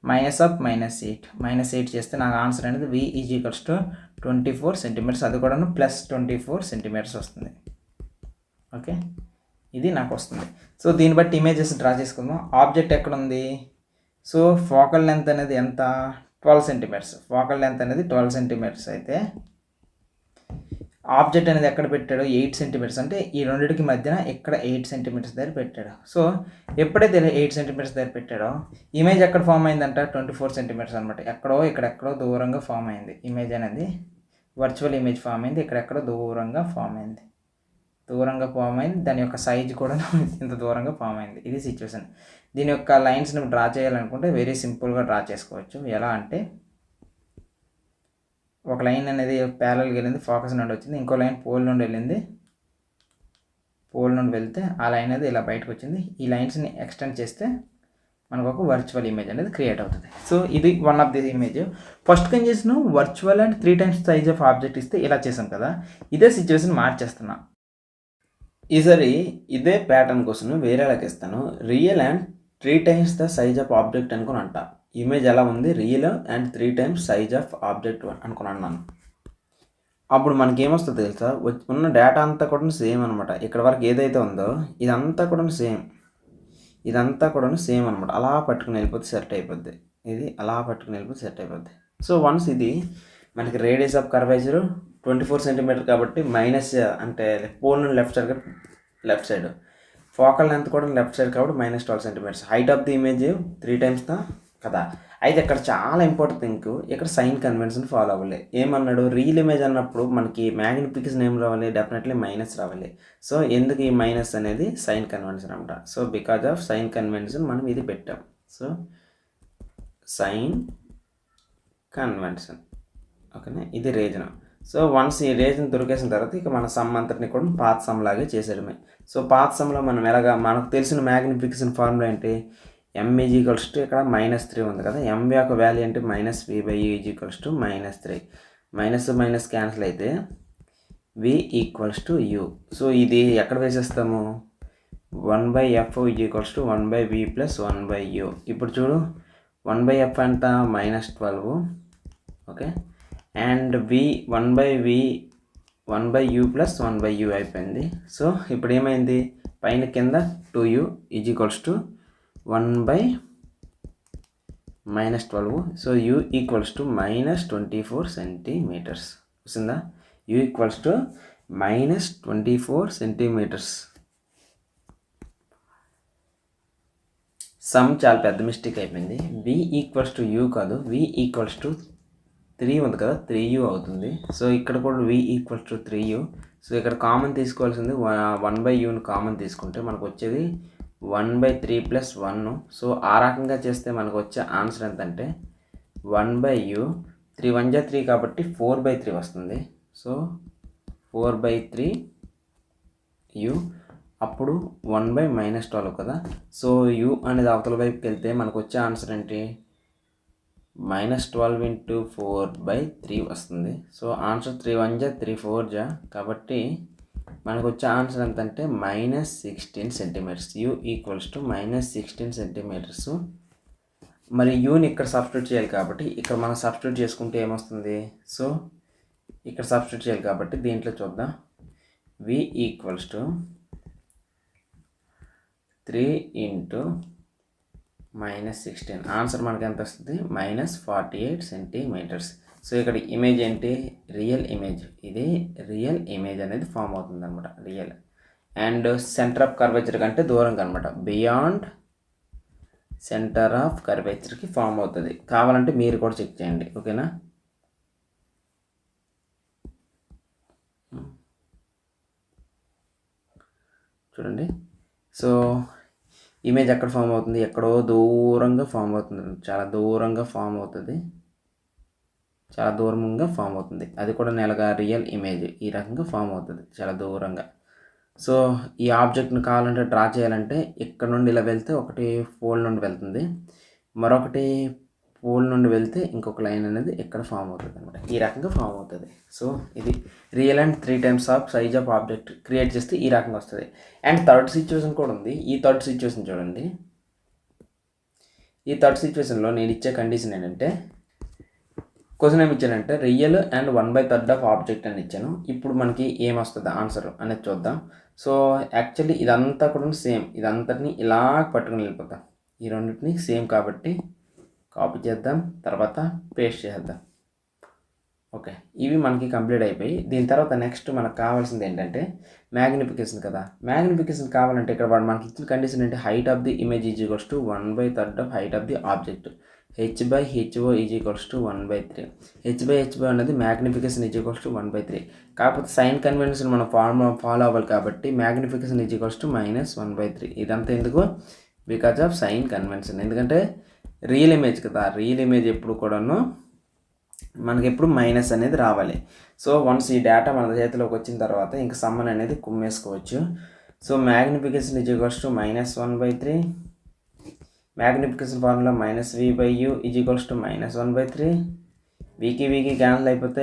-8 చేస్తే నాకు ఆన్సర్ అనేది v is equals to 24 centimetres, అది కూడా +24 సెంటీమీటర్స్ వస్తుంది. ఓకే, ఇది నాకు వస్తుంది. సో దీన్ని బట్టి ఇమేజెస్ డ్రా చేసుకుందాం. ఆబ్జెక్ట్ ఎక్కడ ఉంది, సో ఫోకల్ లెంత్ అనేది ఎంత, 12 సెంటీమీటర్స్. ఫోకల్ లెంత్ అనేది 12 సెంటీమీటర్స్ అయితే ఆబ్జెక్ట్ అనేది ఎక్కడ పెట్టాడో 8 సెంటీమీటర్స్, అంటే ఈ రెండింటికి మధ్యన ఇక్కడ 8 సెంటీమీటర్స్ దగ్గర పెట్టాడు. సో ఎప్పుడైతే 8 సెంటీమీటర్స్ దగ్గర పెట్టాడో ఇమేజ్ ఎక్కడ ఫామ్ అయిందంట, 24 సెంటీమీటర్స్ అనమాట. ఎక్కడో ఇక్కడెక్కడో దూరంగా ఫామ్ అయింది ఇమేజ్ అనేది, వర్చువల్ ఇమేజ్ ఫామ్ అయింది. ఇక్కడెక్కడో దూరంగా ఫామ్ అయింది, దాని యొక్క సైజ్ కూడా ఇంత దూరంగా ఫామ్ అయింది. ఇది సిచ్యువేషన్. దీని యొక్క లైన్స్ని డ్రా చేయాలనుకుంటే వెరీ సింపుల్గా డ్రా చేసుకోవచ్చు. ఎలా అంటే ఒక లైన్ అనేది ప్యారల్గా వెళ్ళింది, ఫోకస్ నుండి వచ్చింది, ఇంకో లైన్ పోల్ నుండి వెళ్ళింది, పోల్ నుండి వెళ్తే ఆ లైన్ అనేది ఇలా బయటకు వచ్చింది. ఈ లైన్స్ని ఎక్స్టెండ్ చేస్తే మనకు ఒక వర్చువల్ ఇమేజ్ అనేది క్రియేట్ అవుతుంది. సో ఇది one of the image. First condition virtual and 3 times size of object ఇస్తే ఇలా చేసాం కదా, ఇదే సిచ్యువేషన్ మార్చేస్తున్నా. ఈసారి ఇదే ప్యాటర్న్ కోసం వేరేలాగా ఇస్తాను. Real and 3 times the size of object అనుకుని అంట. ఇమేజ్ ఎలా ఉంది, real and 3 times size of object అనుకుని అన్నాను. అప్పుడు మనకి ఏమొస్తుందో తెలుసా, ఉన్న డేటా అంతా కూడా సేమ్ అనమాట. ఇక్కడ వరకు ఏదైతే ఉందో ఇదంతా కూడా సేమ్ అనమాట. అలా పట్టుకుని వెళ్ళిపోతే సెట్ అయిపోద్ది. ఇది అలా పట్టుకుని వెళ్ళిపోతే సెట్ అయిపోద్ది. సో వన్స్ ఇది మనకి రేడియస్ ఆఫ్ కర్వేచర్ 24 సెంటీమీటర్ కాబట్టి మైనస్ అంటే పోల్ నుండి లెఫ్ట్ సైడ్, ఫోకల్ లెంత్ కూడా లెఫ్ట్ సైడ్ కాబట్టి -12 centimetres. Height of the image 3 times కదా. అయితే ఇక్కడ చాలా ఇంపార్టెంట్ థింగ్, ఇక్కడ సైన్ కన్వెన్షన్ ఫాలో అవ్వాలి. ఏమన్నాడు, రియల్ ఇమేజ్ అన్నప్పుడు మనకి మ్యాగ్నిఫికేషన్ ఏం రావాలి, డెఫినెట్లీ మైనస్ రావాలి. సో ఎందుకు ఈ మైనస్ అనేది సైన్ కన్వెన్షన్ అనమాట. So because of sign convention మనం ఇది పెట్టాం. సో సైన్ కన్వెన్షన్, ఓకేనా, ఇది రీజన్. సో వన్స్ ఈ రీజన్ దొరికేసిన తర్వాత ఇక మన సమ్ అంతటిని కూడా పాత సమ్ లాగే చేసేయడమే. సో పాత సమ్లో మనం ఎలాగా, మనకు తెలిసిన మ్యాగ్నిఫికేషన్ ఫార్ములా ఏంటి, m ఈజ్ ఈక్వల్స్ టు ఇక్కడ -3 ఉంది కదా, m యొక్క వాల్యూ అంటే -v/u is equals to -3. Minus cancel అయితే v equals to u. So ఇది ఎక్కడ వేసేస్తాము, 1/f is equals to 1/v plus 1/u. ఇప్పుడు చూడు 1/f అంట -12, okay, and v 1/u plus 1/u అయిపోయింది. సో ఇప్పుడు ఏమైంది, పైన కింద 2u is equals to 1/-12. So u equals to -24 centimetres వస్తుందా, u equals to -24 centimetres. Sum చాలా పెద్ద మిస్టేక్ అయిపోయింది. v ఈక్వల్స్ టు u కాదు, v ఈక్వల్స్ టు 3 ఉంది కదా, 3u అవుతుంది. సో ఇక్కడ కూడా v equals to 3u. So ఇక్కడ కామన్ తీసుకోవాల్సింది 1/uని కామన్ తీసుకుంటే మనకు వచ్చేది 1/3 + 1. సో ఆ రకంగా చేస్తే మనకు వచ్చే ఆన్సర్ ఎంతంటే 1/u, 3 1 3 కాబట్టి 4/3 వస్తుంది. సో 4/3u అప్పుడు 1/-12 కదా. సో u అనేది అవతల వైపుకి వెళ్తే మనకు వచ్చే ఆన్సర్ ఏంటి, -12 × 4/3 వస్తుంది. సో ఆన్సర్ 3 1 జా 3 4 జా, కాబట్టి మనకు వచ్చే ఆన్సర్ ఎంత అంటే -16 సెంటీమీటర్స్. u = -16 centimetres. మరి యూని ఇక్కడ సబ్స్టిట్యూట్ చేయాలి కాబట్టి ఇక్కడ మనం సబ్స్టిట్యూట్ చేసుకుంటే ఏమొస్తుంది, సో ఇక్కడ సబ్స్టిట్యూట్ చేయాలి కాబట్టి దీంట్లో చూద్దాం. v = 3 × -16, ఆన్సర్ మనకి ఎంత వస్తుంది, -48 సెంటీమీటర్స్. సో ఇక్కడ ఇమేజ్ ఏంటి, రియల్ ఇమేజ్. ఇది రియల్ ఇమేజ్ అనేది ఫామ్ అవుతుంది అనమాట, real. And centre of curvature కంటే దూరంగా అనమాట, బియాండ్ సెంటర్ ఆఫ్ కర్వేచర్కి ఫామ్ అవుతుంది. కావాలంటే మీరు కూడా చెక్ చేయండి, ఓకేనా. చూడండి, సో ఇమేజ్ ఎక్కడ ఫామ్ అవుతుంది, ఎక్కడో దూరంగా ఫామ్ అవుతుంది, చాలా దూరంగా ఫామ్ అవుతుంది, చాలా దూరంగా ఫామ్ అవుతుంది. అది కూడా నెలగా రియల్ ఇమేజ్ ఈ రకంగా ఫామ్ అవుతుంది చాలా దూరంగా. సో ఈ ఆబ్జెక్ట్ని కావాలంటే డ్రా చేయాలంటే ఇక్కడ నుండి ఇలా వెళ్తే ఒకటి పోల్ నుండి వెళ్తుంది, మరొకటి పోల్ నుండి వెళ్తే ఇంకొక లైన్ అనేది ఇక్కడ ఫామ్ అవుతుంది అనమాట, ఈ రకంగా ఫామ్ అవుతుంది. సో ఇది real and 3 times of size of object create చేస్తే ఈ రకంగా వస్తుంది. అండ్ థర్డ్ సిచ్యువేషన్ కూడా ఉంది. ఈ థర్డ్ సిచ్యువేషన్ చూడండి, ఈ థర్డ్ సిచ్యువేషన్లో నేను ఇచ్చే కండిషన్ ఏంటంటే, క్వశ్చన్ ఏమి ఇచ్చానంటే రియల్ అండ్ 1/3 ఆఫ్ ఆబ్జెక్ట్ అని ఇచ్చాను. ఇప్పుడు మనకి ఏమొస్తుంది ఆన్సర్ అనేది చూద్దాం. సో యాక్చువల్లీ ఇదంతా కూడా సేమ్, ఇదంతటిని ఇలా పట్టుకుని వెళ్ళిపోతాం, ఈ రెండింటిని సేమ్ కాబట్టి కాపీ చేద్దాం, తర్వాత పేస్ట్ చేద్దాం. ఓకే, ఇవి మనకి కంప్లీట్ అయిపోయి దీని తర్వాత నెక్స్ట్ మనకు కావాల్సింది ఏంటంటే మ్యాగ్నిఫికేషన్ కదా. మ్యాగ్నిఫికేషన్ కావాలంటే ఇక్కడ వాడు మనకి ఇచ్చిన కండిషన్ ఏంటి, height of the image = 1/3 of height of the object. h/ho = 1/3. h/ho అనేది మ్యాగ్నిఫికేషన్ = 1/3. కాకపోతే సైన్ కన్వెన్షన్ మనం ఫాలో అవ్వాలి కాబట్టి మ్యాగ్నిఫికేషన్ = -1/3. ఇదంతా ఎందుకు, బికాజ్ ఆఫ్ సైన్ కన్వెన్షన్. ఎందుకంటే రియల్ ఇమేజ్ కదా, రియల్ ఇమేజ్ ఎప్పుడు కూడాను మనకి ఎప్పుడు మైనస్ అనేది రావాలి. సో వన్స్ ఈ డేటా మన చేతిలోకి వచ్చిన తర్వాత ఇంకా సమ్మన్ అనేది కుమ్మేసుకోవచ్చు. So magnification = -1/3. Magnification formula -v/u = -1/3. వీకి క్యాన్సిల్ అయిపోతే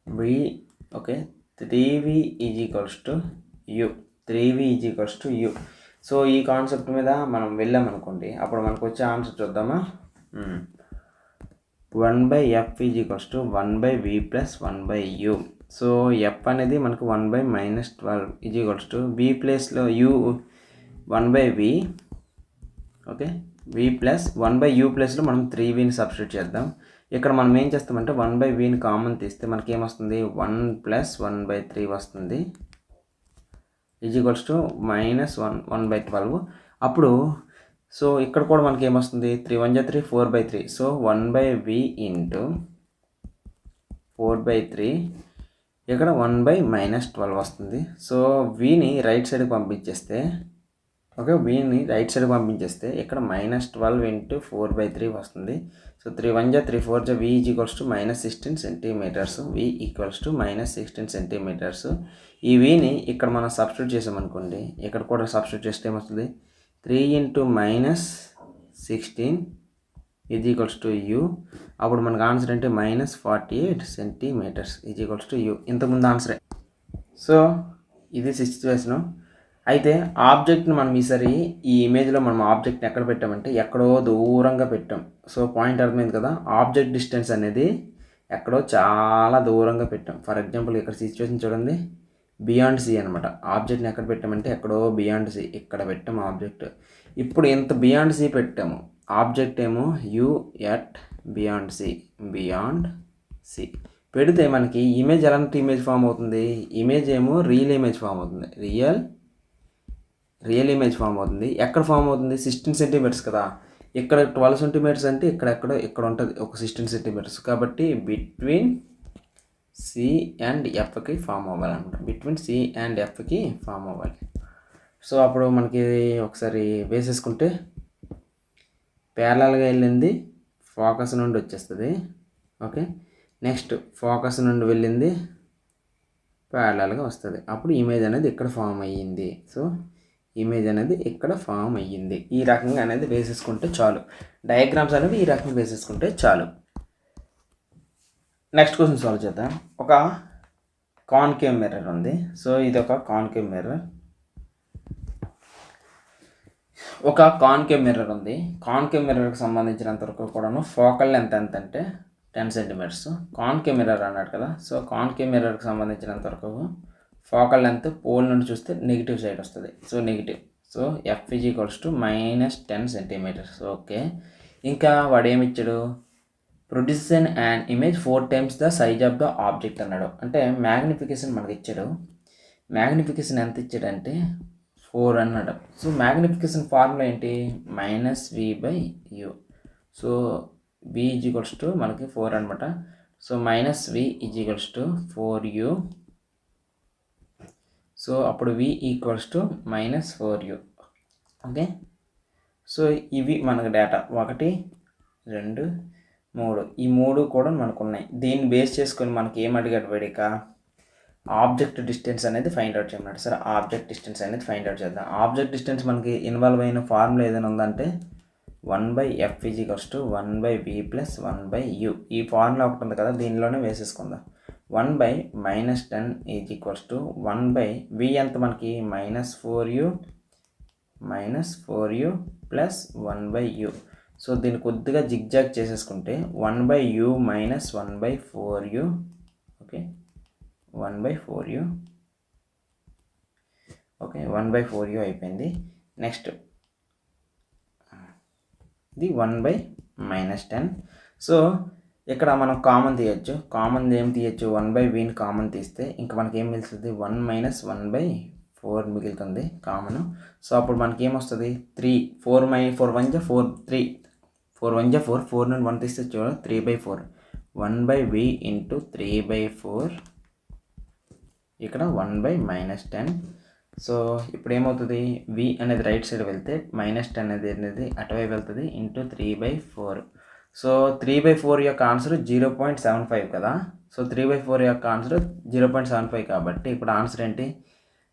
v okay 3v u 3v u. So ఈ కాన్సెప్ట్ మీద మనం వెళ్ళామనుకోండి, అప్పుడు మనకు వచ్చే ఆన్సర్ చూద్దామా. 1/f = 1/v + 1/u. So f అనేది మనకు 1/-12 v ప్లేస్లో u 1/v. Okay, v plus 1/u ప్లస్లో మనం 3vని సబ్స్టిట్యూట్ చేద్దాం. ఇక్కడ మనం ఏం చేస్తామంటే 1/vని కామన్ తీస్తే మనకి ఏమొస్తుంది, 1 + 1/3 వస్తుంది, -1/12. అప్పుడు సో ఇక్కడ కూడా మనకి ఏమొస్తుంది, 3 1 3 4/3. సో 1/v × 4/3 ఇక్కడ 1/-12 వస్తుంది. సో వీని రైట్ సైడ్కి పంపించేస్తే, ఓకే, వీని రైట్ సైడ్కి పంపించేస్తే ఇక్కడ -12 × 4/3 వస్తుంది. So 3 1 3 4 v = -16 centimetres. v = -16 centimetres. ఈ వీని ఇక్కడ మనం సబ్స్టిట్యూట్ చేసామనుకోండి, ఇక్కడ కూడా సబ్స్టిట్యూట్ చేస్తే ఏమొస్తుంది, 3 × -16 u. అప్పుడు మనకు ఆన్సర్ అంటే -48 సెంటీమీటర్స్ u. ఇంతకుముందు ఆన్సరే. సో ఇది సిచ్యువేషను. అయితే ఆబ్జెక్ట్ని మనం ఈసారి ఈ ఇమేజ్లో మనం ఆబ్జెక్ట్ని ఎక్కడ పెట్టామంటే ఎక్కడో దూరంగా పెట్టాం. సో పాయింట్ అర్థమైంది కదా, ఆబ్జెక్ట్ డిస్టెన్స్ అనేది ఎక్కడో చాలా దూరంగా పెట్టాం. ఫర్ ఎగ్జాంపుల్ ఇక్కడ సిచ్యువేషన్ చూడండి, బియాండ్ సి అనమాట. ఆబ్జెక్ట్ని ఎక్కడ పెట్టామంటే ఎక్కడో బియాండ్ సి, ఇక్కడ పెట్టాము ఆబ్జెక్ట్. ఇప్పుడు ఎంత బియాండ్ సి పెట్టాము, ఆబ్జెక్ట్ ఏమో యు ఎట్ బియాండ్ సి పెడితే మనకి ఇమేజ్ ఎలాంటి ఇమేజ్ ఫామ్ అవుతుంది, ఇమేజ్ ఏమో రియల్ ఇమేజ్ ఫామ్ అవుతుంది, రియల్ ఇమేజ్ ఫామ్ అవుతుంది. ఎక్కడ ఫామ్ అవుతుంది, 16 సెంటీమీటర్స్ కదా, ఇక్కడ 12 సెంటీమీటర్స్ అంటే ఇక్కడ ఉంటుంది ఒక 16 సెంటీమీటర్స్. కాబట్టి బిట్వీన్ సి అండ్ ఎఫ్కి ఫామ్ అవ్వాలన్నమాట, బిట్వీన్ సి అండ్ ఎఫ్కి ఫామ్ అవ్వాలి. సో అప్పుడు మనకి ఒకసారి వేసేసుకుంటే ప్యారలల్గా వెళ్ళింది ఫోకస్ నుండి వచ్చేస్తుంది. ఓకే, నెక్స్ట్ ఫోకస్ నుండి వెళ్ళింది ప్యారలల్గా వస్తుంది. అప్పుడు ఇమేజ్ అనేది ఇక్కడ ఫామ్ అయ్యింది. సో ఇమేజ్ అనేది ఇక్కడ ఫామ్ అయ్యింది. ఈ రకంగా అనేది వేసేసుకుంటే చాలు. డయాగ్రామ్స్ అనేవి ఈ రకంగా వేసేసుకుంటే చాలు. నెక్స్ట్ క్వశ్చన్ సాల్వ్ చేద్దాం. ఒక కాన్కేవ్ మిర్రర్ ఉంది. సో ఇది ఒక కాన్కేవ్ మిర్రర్. ఉంది. కాన్కేవ్ మిర్రర్కి సంబంధించినంత వరకు కూడాను ఫోకల్ లెంత్ ఎంత అంటే 10 సెంటీమీటర్స్. కాన్కేవ్ మిర్రర్ అన్నాడు కదా. సో కాన్కేవ్ మిర్రర్కి సంబంధించినంత వరకు ఫోకల్ లెంత్ పోల్ నుండి చూస్తే నెగిటివ్ సైడ్ వస్తుంది. So negative. So F is equals to -10 centimetres. Okay, ఇంకా వాడు ఏమి ఇచ్చాడు? Produces an and image 4 times the size of the object అన్నాడు. అంటే మ్యాగ్నిఫికేషన్ మనకి ఇచ్చాడు. మ్యాగ్నిఫికేషన్ ఎంత ఇచ్చాడంటే 4 అన్నాడు. సో మ్యాగ్నిఫికేషన్ ఫార్ములా ఏంటి? -v/u. So v is equals to మనకి 4 అనమాట. So -v is equals to 4u. So అప్పుడు v equals to -4u. Okay, so ఇవి మనకు డేటా 1, 2, 3 ఈ 3 కూడా మనకు ఉన్నాయి. దీన్ని బేస్ చేసుకొని మనకి ఏం అడిగాడు వేడిక? ఆబ్జెక్ట్ డిస్టెన్స్ అనేది ఫైండ్ అవుట్ చేయమన్నాడు. సరే, ఆబ్జెక్ట్ డిస్టెన్స్ అనేది ఫైండ్ అవుట్ చేద్దాం. ఆబ్జెక్ట్ డిస్టెన్స్ మనకి ఇన్వాల్వ్ అయిన ఫార్ములా ఏదైనా ఉందంటే 1/f is equals to 1/v + 1/u. ఈ ఫార్ములా ఒకటి ఉంది కదా, దీనిలోనే వేసేసుకుందాం. 1/-10 ఈజ్ ఈక్వల్స్ టు 1/v ఎంత మనకి? -4u + 1/u. సో దీన్ని కొద్దిగా జిగ్జాగ్ చేసేసుకుంటే 1/u - 1/4u. Okay, 1/4u. Okay, 1/4u అయిపోయింది. నెక్స్ట్ ఇది 1/-10. సో ఇక్కడ మనం కామన్ తీయచ్చు. కామన్ ఏం తీయచ్చు? 1/vని కామన్ తీస్తే ఇంకా మనకి ఏం మిగులుతుంది? 1 - 1/4 మిగులుతుంది కామన్. సో అప్పుడు మనకి ఏమొస్తుంది? 3 4 1 = 4 3 4 1 = 4 4 నుండి 1 తీస్తే చూడండి 3/4. 1/v × 3/4 ఇక్కడ 1/-10. సో ఇప్పుడు ఏమవుతుంది? v అనేది రైట్ సైడ్ వెళ్తే -10 అనేది అటువైపు వెళ్తుంది × 3/4. సో 3/4 యొక్క ఆన్సర్ 0.75 కదా. సో 3/4 యొక్క ఆన్సర్ 0.75 కాబట్టి ఇప్పుడు ఆన్సర్ ఏంటి?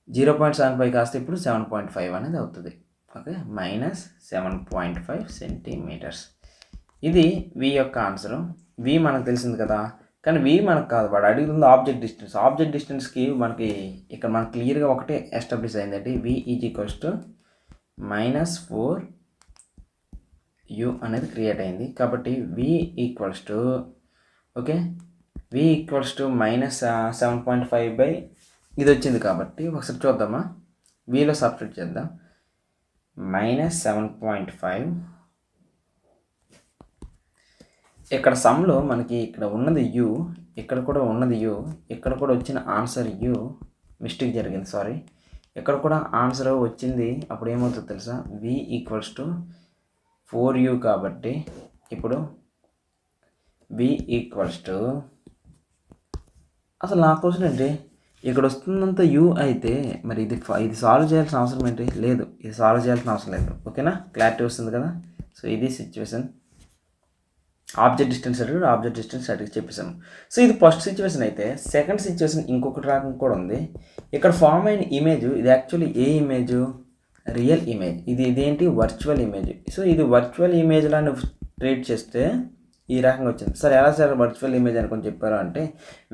0.75 కాస్తే ఇప్పుడు 7.5 అనేది అవుతుంది. Okay, -7.5 centimetres. ఇది v యొక్క ఆన్సరు. v మనకు తెలిసింది కదా, కానీ v మనకు కాదు, వాడు అడుగుతుంది ఆబ్జెక్ట్ డిస్టెన్స్. ఆబ్జెక్ట్ డిస్టెన్స్కి మనకి ఇక్కడ మనకు క్లియర్గా ఒకటే ఎస్టాబ్లిష్ అయిందండి. v is equals to -4u అనేది క్రియేట్ అయింది. కాబట్టి v equals to okay v equals to -7.5 ఇది వచ్చింది. కాబట్టి ఒకసారి చూద్దామా, vలో సబ్స్టిట్యూట్ చేద్దాం. -7.5 ఇక్కడ సమ్లో మనకి ఇక్కడ ఉన్నది u, ఇక్కడ కూడా ఉన్నది u, ఇక్కడ కూడా వచ్చిన ఆన్సర్ u. మిస్టేక్ జరిగింది, సారీ. ఇక్కడ కూడా ఆన్సర్ వచ్చింది. అప్పుడు ఏమవుతుందో తెలుసా? v equals to 4u. కాబట్టి ఇప్పుడు v ఈక్వల్స్ టు అసలు నా క్వశ్చన్ ఏంటి? ఇక్కడ వస్తుందంత u అయితే మరి ఇది సాల్వ్ చేయాల్సిన అవసరం ఏంటి? లేదు, ఇది సాల్వ్ చేయాల్సిన అవసరం లేదు. ఓకేనా, క్లారిటీ వస్తుంది కదా. సో ఇది సిచ్యువేషన్. ఆబ్జెక్ట్ డిస్టెన్స్ అడిగి ఆబ్జెక్ట్ డిస్టెన్స్ అడిగి చెప్పేసాము. సో ఇది ఫస్ట్ సిచ్యువేషన్ అయితే, సెకండ్ సిచ్యువేషన్ ఇంకొకటి రకం కూడా ఉంది. ఇక్కడ ఫామ్ అయిన ఇమేజ్ ఇది యాక్చువల్లీ ఏ ఇమేజ్? Real image. ఇదేంటి? Virtual image. సో ఇది వర్చువల్ ఇమేజ్ లాని ట్రీట్ చేస్తే ఈ రకంగా వచ్చింది. సరే, ఎలా సార్ వర్చువల్ ఇమేజ్ అనుకొని చెప్పారు అంటే,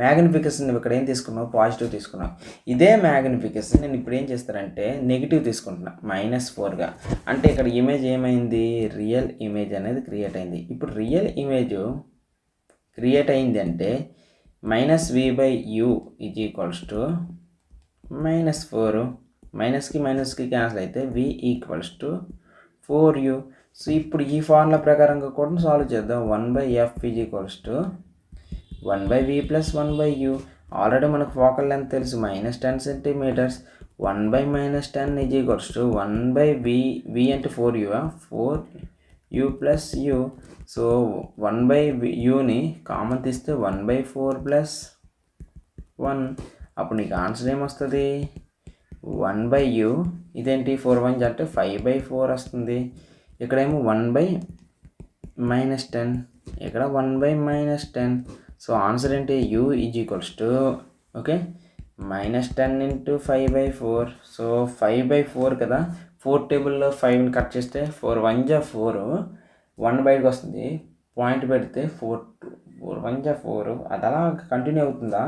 మ్యాగ్నిఫికేషన్ ఇక్కడ ఏం తీసుకున్నావు? పాజిటివ్ తీసుకున్నావు. ఇదే మ్యాగ్నిఫికేషన్ నేను ఇప్పుడు ఏం చేస్తానంటే నెగిటివ్ తీసుకుంటున్నా, -4గా. అంటే ఇక్కడ ఇమేజ్ ఏమైంది? రియల్ ఇమేజ్ అనేది క్రియేట్ అయింది. ఇప్పుడు రియల్ ఇమేజ్ క్రియేట్ అయింది అంటే -v/u ఈజ్ ఈక్వల్స్ టు -4. మైనస్కి క్యాన్సిల్ అయితే v equals to 4u. So ఇప్పుడు ఈ ఫార్ములా ప్రకారంగా కూడా సాల్వ్ చేద్దాం. 1/f is equals to 1/v + 1/u. Already మనకు ఫోకల్ లెంత్ తెలుసు, -10 centimetres. 1/-10 is equals to 1/v. v అంటే 4u, 4u + u. So 1/uని common తీస్తే 1/4 + 1. అప్పుడు నీకు ఆన్సర్ ఏమొస్తుంది? 1/u. ఇదేంటి? 4 1 అంటే 5/4 వస్తుంది. ఇక్కడేమో 1/-10, ఇక్కడ 1/-10. సో ఆన్సర్ ఏంటి? u is equals to okay -10 into 5/4. So 5/4 కదా, 4 టేబుల్లో 5ని కట్ చేస్తే 4 1 జా 4, 1 బయటకు వస్తుంది. పాయింట్ పెడితే 4 1 జా 4, అది అలా కంటిన్యూ అవుతుందా?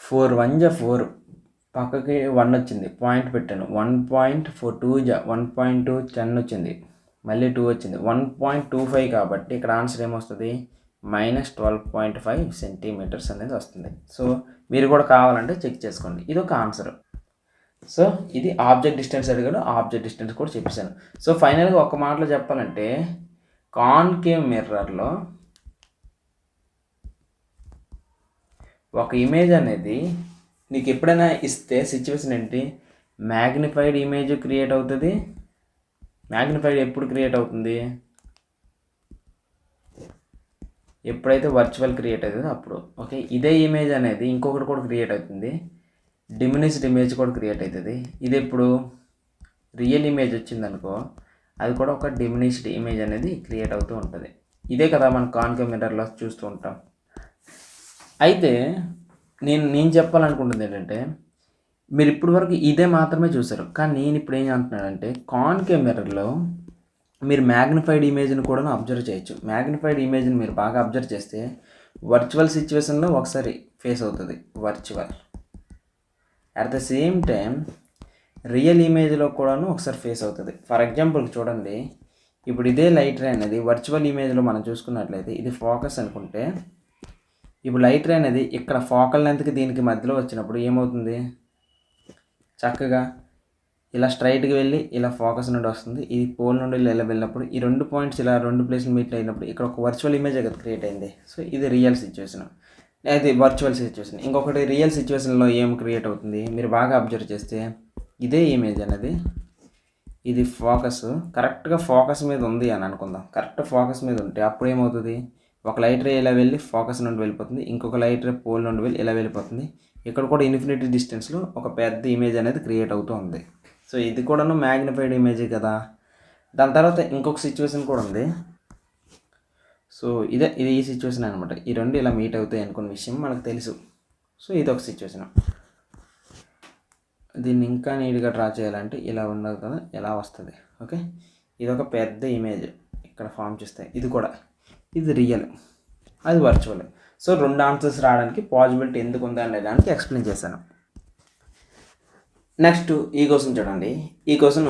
4 1 జా 4, పక్కకి 1 వచ్చింది, పాయింట్ పెట్టాను. 1.4 2 జా 1.2 10 వచ్చింది, మళ్ళీ 2 వచ్చింది, 1.25 కాబట్టి ఇక్కడ ఆన్సర్ ఏమొస్తుంది? -12.5 సెంటీమీటర్స్ అనేది వస్తుంది. సో మీరు కూడా కావాలంటే చెక్ చేసుకోండి. ఇది ఒక ఆన్సర్. సో ఇది ఆబ్జెక్ట్ డిస్టెన్స్ అడిగాడు, ఆబ్జెక్ట్ డిస్టెన్స్ కూడా చెప్పేశాను. సో ఫైనల్గా ఒక మాటలో చెప్పాలంటే కాన్కేవ్ మిర్రర్లో ఒక ఇమేజ్ అనేది నీకు ఎప్పుడైనా ఇస్తే సిచ్యువేషన్ ఏంటి? మ్యాగ్నిఫైడ్ ఇమేజ్ క్రియేట్ అవుతుంది. మ్యాగ్నిఫైడ్ ఎప్పుడు క్రియేట్ అవుతుంది? ఎప్పుడైతే వర్చువల్ క్రియేట్ అవుతుందో అప్పుడు. ఓకే, ఇదే ఇమేజ్ అనేది ఇంకొకటి కూడా క్రియేట్ అవుతుంది, డిమినిష్డ్ ఇమేజ్ కూడా క్రియేట్ అవుతుంది. ఇది ఎప్పుడు రియల్ ఇమేజ్ వచ్చిందనుకో, అది కూడా ఒక డిమినిష్డ్ ఇమేజ్ అనేది క్రియేట్ అవుతూ ఉంటుంది. ఇదే కదా మనం కాన్కేవ్ మిర్రర్లో చూస్తూ ఉంటాం. అయితే నేను చెప్పాలనుకుంటుంది ఏంటంటే, మీరు ఇప్పటి వరకు ఇదే మాత్రమే చూసారు, కానీ నేను ఇప్పుడు ఏం అంటున్నానంటే కాన్కేవ్ మిర్రర్లో మీరు మ్యాగ్నిఫైడ్ ఇమేజ్ని కూడా అబ్జర్వ్ చేయొచ్చు. మ్యాగ్నిఫైడ్ ఇమేజ్ని మీరు బాగా అబ్జర్వ్ చేస్తే వర్చువల్ సిచ్యువేషన్లో ఒకసారి ఫేస్ అవుతుంది virtual, at the same time real ఇమేజ్లో కూడాను ఒకసారి ఫేస్ అవుతుంది. ఫర్ ఎగ్జాంపుల్ చూడండి, ఇప్పుడు ఇదే లైట్ రే అనేది వర్చువల్ ఇమేజ్లో మనం చూసుకున్నట్లయితే ఇది ఫోకస్ అనుకుంటే, ఇప్పుడు లైట్ రే అనేది ఇక్కడ ఫోకల్ లెంత్కి దీనికి మధ్యలో వచ్చినప్పుడు ఏమవుతుంది? చక్కగా ఇలా స్ట్రైట్గా వెళ్ళి ఇలా ఫోకస్ నుండి వస్తుంది, ఇది పోల్ నుండి ఇలా వెళ్ళినప్పుడు ఈ 2 పాయింట్స్ ఇలా 2 ప్లేస్లు మీట్ అయినప్పుడు ఇక్కడ ఒక వర్చువల్ ఇమేజ్ కదా క్రియేట్ అయింది. సో ఇది రియల్ సిచ్యువేషన్, అది వర్చువల్ సిచ్యువేషన్. ఇంకొకటి రియల్ సిచ్యువేషన్లో ఏం క్రియేట్ అవుతుంది? మీరు బాగా అబ్జర్వ్ చేస్తే ఇదే ఇమేజ్ అనేది, ఇది ఫోకస్ కరెక్ట్గా ఫోకస్ మీద ఉంది అని అనుకుందాం. కరెక్ట్ ఫోకస్ మీద ఉంటే అప్పుడు ఏమవుతుంది? ఒక లైట్ రే ఇలా వెళ్ళి ఫోకస్ నుండి వెళ్ళిపోతుంది, ఇంకొక లైట్ రే పోల్ నుండి వెళ్ళి ఇలా వెళ్ళిపోతుంది. ఇక్కడ కూడా ఇన్ఫినిటీ డిస్టెన్స్లో ఒక పెద్ద ఇమేజ్ అనేది క్రియేట్ అవుతూ ఉంది. సో ఇది కూడాను మ్యాగ్నిఫైడ్ ఇమేజే కదా. దాని తర్వాత ఇంకొక సిచ్యువేషన్ కూడా ఉంది. సో ఇది ఈ సిచ్యువేషన్ అనమాట. ఈ రెండు ఇలా మీట్ అవుతాయి అనుకున్న విషయం మనకు తెలుసు. సో ఇది ఒక సిచ్యువేషన్. దీన్ని ఇంకా నీట్గా డ్రా చేయాలంటే ఇలా ఉండదు కదా, ఎలా వస్తుంది? ఓకే, ఇది ఒక పెద్ద ఇమేజ్ ఇక్కడ ఫామ్ చేస్తాయి. ఇది కూడా, ఇది రియల్, అది వర్చువల్. సో 2 ఆన్సర్స్ రావడానికి పాసిబిలిటీ ఎందుకు ఉందా అనే దానికి ఎక్స్ప్లెయిన్ చేశాను. నెక్స్ట్ ఈ క్వశ్చన్ చూడండి. ఈ క్వశ్చన్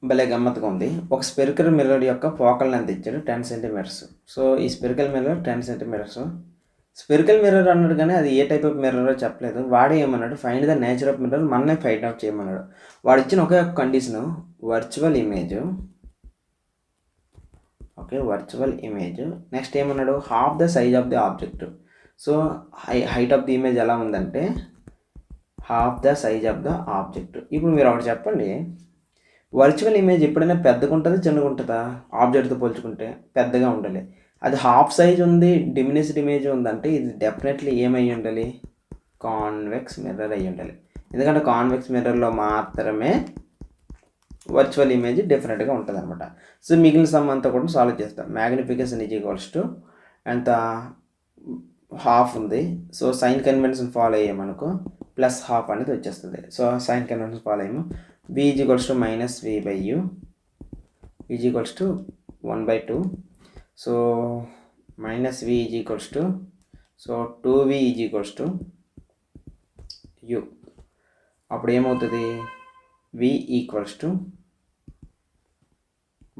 భలే గమ్మత్తుగా ఉంది. ఒక స్పెరికల్ మిర్రర్ యొక్క ఫోకల్ లెంత్ ఇచ్చాడు 10 సెంటీమీటర్స్. సో ఈ spherical mirror 10 centimetres. Spherical mirror అన్నాడు కానీ అది ఏ టైప్ ఆఫ్ మిర్రరో చెప్పలేదు. వాడే ఏమన్నాడు? Find the nature of mirror, మననే ఫైండ్ అవుట్ చేయమన్నాడు. వాడు ఇచ్చిన ఒకే ఒక condition, virtual image. Okay, virtual image. Next ఏమన్నాడు? Half the size of the object. So height of the image ఎలా ఉందంటే half the size of the object. ఇప్పుడు మీరు ఒకటి చెప్పండి, వర్చువల్ ఇమేజ్ ఎప్పుడైనా పెద్దగా ఉంటుందా చిన్నగా ఉంటుందా? ఆబ్జెక్ట్తో పోల్చుకుంటే పెద్దగా ఉండాలి. అది హాఫ్ సైజ్ ఉంది, డిమినిష్డ్ ఇమేజ్ ఉందంటే ఇది డెఫినెట్లీ ఏమై ఉండాలి? కాన్వెక్స్ మిర్రర్ అయ్యి ఉండాలి. ఎందుకంటే కాన్వెక్స్ మిర్రర్లో మాత్రమే వర్చువల్ ఇమేజ్ డెఫినెట్గా ఉంటుంది అనమాట. సో మిగిలిన సమ్ అంతా కూడా సాల్వ్ చేస్తాం. మ్యాగ్నిఫికేషన్ ఈజ్ ఈక్వల్స్ టు ఎంత? హాఫ్ ఉంది. సో సైన్ కన్వెన్షన్ ఫాలో అయ్యామనుకో ప్లస్ హాఫ్ అనేది వచ్చేస్తుంది. సో సైన్ కన్వెన్షన్ ఫాలో అయ్యాము. v is equals to -v/u is equals to 1/2. So -v is equals to, so 2v is equals to u. అప్పుడు ఏమవుతుంది? v equals to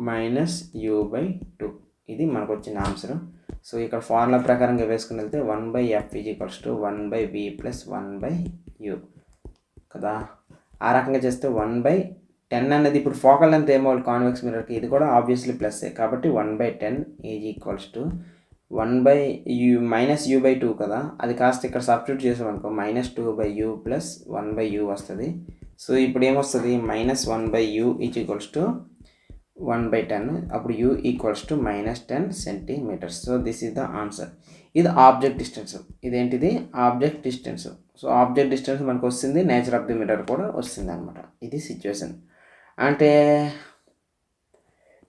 -u/2. ఇది మనకు వచ్చిన ఆన్సర్. సో ఇక్కడ ఫార్ములా ప్రకారంగా వేసుకుని వెళ్తే 1/f is equals to 1/v plus 1/u కదా. ఆ రకంగా చేస్తే 1/10 అనేది ఇప్పుడు ఫోకల్ లెంత్ ఏమో కాన్వెక్స్ మిర్రర్కి, ఇది కూడా ఆబ్వియస్లీ ప్లస్సే కాబట్టి 1/10 ఈజ్ ఈక్వల్స్ టు 1/u కదా. అది కాస్త ఇక్కడ సబ్స్టిట్యూట్ చేసామనుకో -2/u ప్లస్ 1/u వస్తుంది. సో ఇప్పుడు ఏమొస్తుంది? -1/u is equals to 1/10. అప్పుడు u equals to -10 centimetres. So this is the answer. ఇది ఆబ్జెక్ట్ డిస్టెన్స్. ఇదేంటిది? Object distance. So object distance మనకు వస్తుంది, నేచర్ ఆఫ్ ది మిర్రర్ కూడా వస్తుంది అనమాట. ఇది సిచ్యువేషన్. అంటే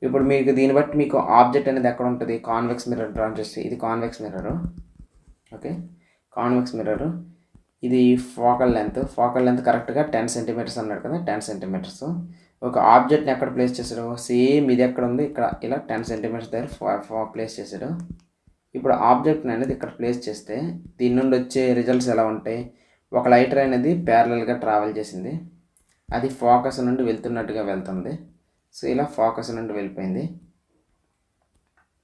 ఇప్పుడు మీకు దీన్ని బట్టి మీకు ఆబ్జెక్ట్ అనేది ఎక్కడ ఉంటుంది? కాన్వెక్స్ మిర్రర్ డ్రా చేస్తే ఇది convex mirror. Okay, convex mirror, ఇది ఫోకల్ లెంత్ కరెక్ట్గా 10 సెంటీమీటర్స్ అన్నాడు కదా, 10 సెంటీమీటర్స్. ఒక ఆబ్జెక్ట్ని ఎక్కడ ప్లేస్ చేశాడు, సేమ్ ఇది ఎక్కడ ఉంది ఇక్కడ ఇలా 10 సెంటీమీటర్స్ దగ్గర ప్లేస్ చేశాడు. ఇప్పుడు ఆబ్జెక్ట్ని అనేది ఇక్కడ ప్లేస్ చేస్తే దీని నుండి వచ్చే రిజల్ట్స్ ఎలా ఉంటాయి, ఒక లైట్ రే అనేది ప్యారలల్గా ట్రావెల్ చేసింది, అది ఫోకస్ నుండి వెళ్తున్నట్టుగా వెళ్తుంది. సో ఇలా ఫోకస్ నుండి వెళ్ళిపోయింది.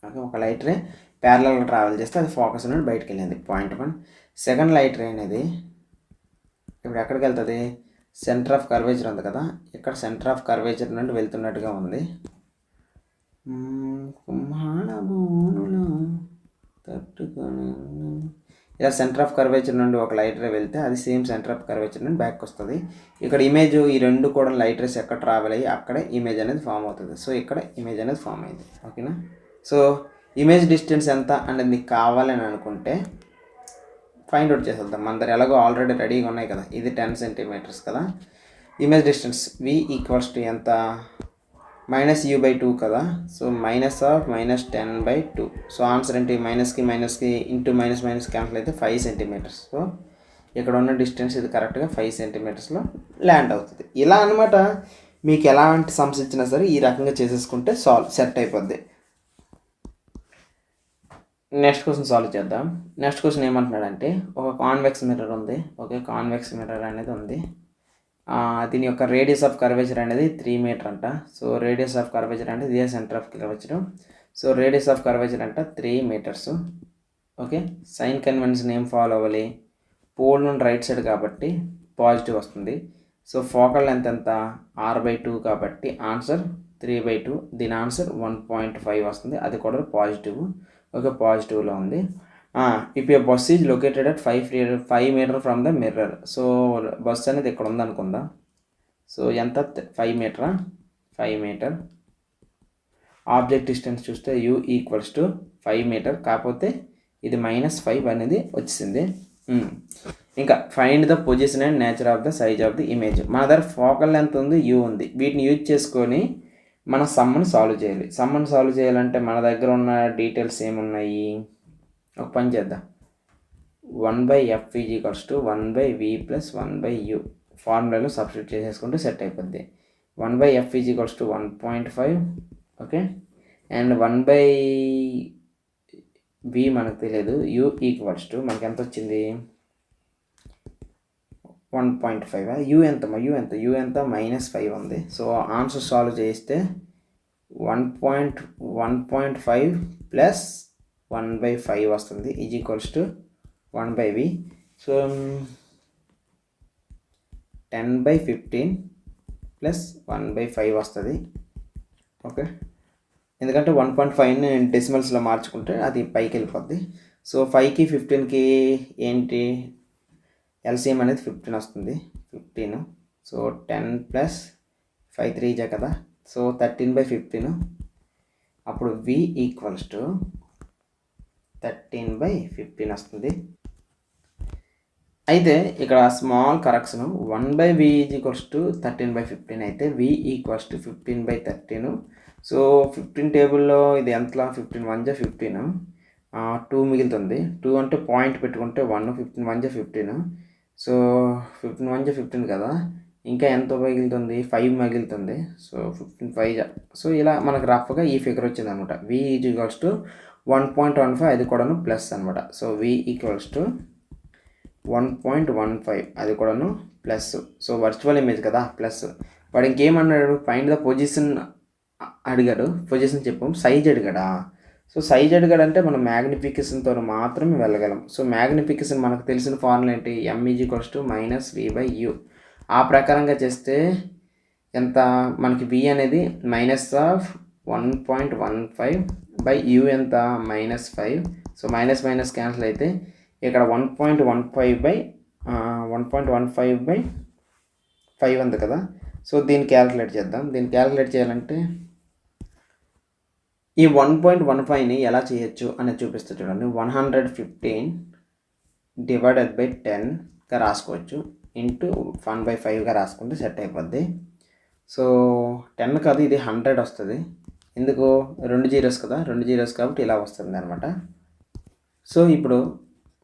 ఓకే, ఒక లైట్ రే ప్యారలల్గా ట్రావెల్ చేస్తే అది ఫోకస్ నుండి బయటకు వెళ్ళింది, పాయింట్ 1. సెకండ్ లైట్ రే అనేది ఇప్పుడు ఎక్కడికి వెళ్తుంది, సెంటర్ ఆఫ్ కర్వేచర్ ఉంది కదా, ఇక్కడ సెంటర్ ఆఫ్ కర్వేచర్ నుండి వెళ్తున్నట్టుగా ఉంది. ఇలా సెంటర్ ఆఫ్ కర్వేచర్ నుండి ఒక లైట్ రే వెళ్తే అది సేమ్ సెంటర్ ఆఫ్ కర్వేచర్ నుండి బ్యాక్ వస్తుంది. ఇక్కడ ఇమేజ్ ఈ రెండు కూడా లైట్ రేస్ ఎక్కడ ట్రావెల్ అయ్యి అక్కడే ఇమేజ్ అనేది ఫామ్ అవుతుంది. సో ఇక్కడ ఇమేజ్ అనేది ఫామ్ అయింది. ఓకేనా. సో ఇమేజ్ డిస్టెన్స్ ఎంత అనేది మీకు కావాలని అనుకుంటే ఫైండ్ అవుట్ చేసేద్దాం. మన దగ్గర ఎలాగో ఆల్రెడీ రెడీగా ఉన్నాయి కదా, ఇది 10 సెంటీమీటర్స్ కదా. Image distance v equals to ఎంత, -u/2 కదా. సో -10/2. సో ఆన్సర్ ఏంటి, మైనస్కి ఇంటూ మైనస్ క్యాన్సిల్ అయితే 5 సెంటీమీటర్స్. సో ఇక్కడ ఉన్న డిస్టెన్స్ ఇది కరెక్ట్గా 5 సెంటీమీటర్స్లో ల్యాండ్ అవుతుంది. ఇలా అనమాట. మీకు ఎలాంటి సమ్స్ ఇచ్చినా సరే ఈ రకంగా చేసేసుకుంటే సెట్ అయిపోద్ది. నెక్స్ట్ క్వశ్చన్ సాల్వ్ చేద్దాం. నెక్స్ట్ క్వశ్చన్ ఏమంటున్నాడంటే, ఒక కాన్వెక్స్ మిర్రర్ ఉంది. ఓకే, కాన్వెక్స్ మిర్రర్ అనేది ఉంది. దీని యొక్క రేడియస్ ఆఫ్ కర్వేచర్ అనేది 3 మీటర్ అంట. సో రేడియస్ ఆఫ్ కర్వేచర్ అంటే ఇదే centre of curvature. So radius of curvature అంట 3 మీటర్స్. ఓకే, సైన్ కన్వెన్షన్ ఏం ఫాలో అవ్వాలి, పోల్ నుండి రైట్ సైడ్ కాబట్టి పాజిటివ్ వస్తుంది. సో ఫోకల్ లెంత్ ఎంత, r/2 కాబట్టి ఆన్సర్ 3/2. దీని ఆన్సర్ 1.5 వస్తుంది, అది కూడా పాజిటివ్. ఓకే, పాజిటివ్లో ఉంది. If a bus is located at 5 metre from the mirror. So bus అనేది ఇక్కడ ఉందనుకుందాం. సో ఎంత, 5 మీటరా, 5 మీటర్. ఆబ్జెక్ట్ డిస్టెన్స్ చూస్తే u ఈక్వల్స్ టు 5 మీటర్, కాకపోతే ఇది -5 అనేది వచ్చింది. ఇంకా find the position and nature of the size of the image. మన దగ్గర ఫోకల్ లెంత్ ఉంది, u ఉంది. వీటిని యూజ్ చేసుకొని మన సమ్మని సాల్వ్ చేయాలి. సమ్మని సాల్వ్ చేయాలంటే మన దగ్గర ఉన్న డీటెయిల్స్ ఏమున్నాయి, ఒక పని చేద్దాం. 1/f equals to 1/v + 1/u ఫార్ములాలో సబ్స్టిట్యూట్ చేసేసుకుంటే సెట్ అయిపోద్ది. 1/f equals to 1.5. Okay, and 1/v మనకు తెలియదు. u ఈక్వల్స్ టు మనకి ఎంత వచ్చింది, 1.5. u ఎంత -5 ఉంది. సో ఆన్సర్ సాల్వ్ చేస్తే 1.5 + 1/5 వస్తుంది, ఈక్వల్స్ టు 1/v. సో 10/15 + 1/5 వస్తుంది. ఓకే, ఎందుకంటే 1.5ని డెసిమల్స్లో మార్చుకుంటే అది పైకి వెళ్ళిపోద్ది. సో 5కి 15కి ఏంటి, ఎల్సిఎం అనేది 15 వస్తుంది, 15. సో 10 + 5 3 కదా. సో 13/15. అప్పుడు v ఈక్వల్స్ టు 13/15 వస్తుంది. అయితే ఇక్కడ small correction, 1/v equals to 13/15 అయితే v ఈక్వల్స్ టు 15/13. సో 15 టేబుల్లో ఇది ఎంత, 15 1 = 15, 2 మిగులుతుంది. 2 అంటే పాయింట్ పెట్టుకుంటే 1, 15 1 = 15. సో 15 1 = 15 కదా, ఇంకా ఎంత మిగులుతుంది, 5 మిగులుతుంది. సో 15 5. సో ఇలా మనకు రఫ్గా ఈ ఫిగర్ వచ్చింది అనమాట. v ఈక్వల్స్ టు 1.15, అది కూడాను ప్లస్ అనమాట. సో v ఈక్వల్స్ టు 1.15, అది కూడాను ప్లస్. సో వర్చువల్ ఇమేజ్ కదా, ప్లస్. వాడు ఇంకేమన్నాడు, ఫైండ్ ద పొజిషన్ అడిగాడు. పొజిషన్ చెప్పాము, సైజ్ అడిగాడా. సో సైజ్ అడిగాడంటే మనం మ్యాగ్నిఫికేషన్తో మాత్రమే వెళ్ళగలం. సో మ్యాగ్నిఫికేషన్ మనకు తెలిసిన ఫార్ములా ఏంటి, m ఈక్వల్స్ టు -v/u. ఆ ప్రకారంగా చేస్తే ఎంత మనకి, v అనేది -1.15/u ఎంత, -5. సో మైనస్ క్యాన్సిల్ అయితే ఇక్కడ 1.15/5 ఉంది కదా. సో దీన్ని క్యాలిక్యులేట్ చేద్దాం. దీన్ని క్యాలిక్యులేట్ చేయాలంటే ఈ 1.15ని ఎలా చేయొచ్చు అనేది చూపిస్తే చూడండి. 115 / 10గా రాసుకోవచ్చు, ఇంటూ 1/5గా రాసుకుంటే సెట్ అయిపోద్ది. సో 10 కాదు, ఇది 100 వస్తుంది. ఎందుకు, 2 జీరోస్ కదా, 2 జీరోస్ కాబట్టి ఇలా వస్తుంది అనమాట. సో ఇప్పుడు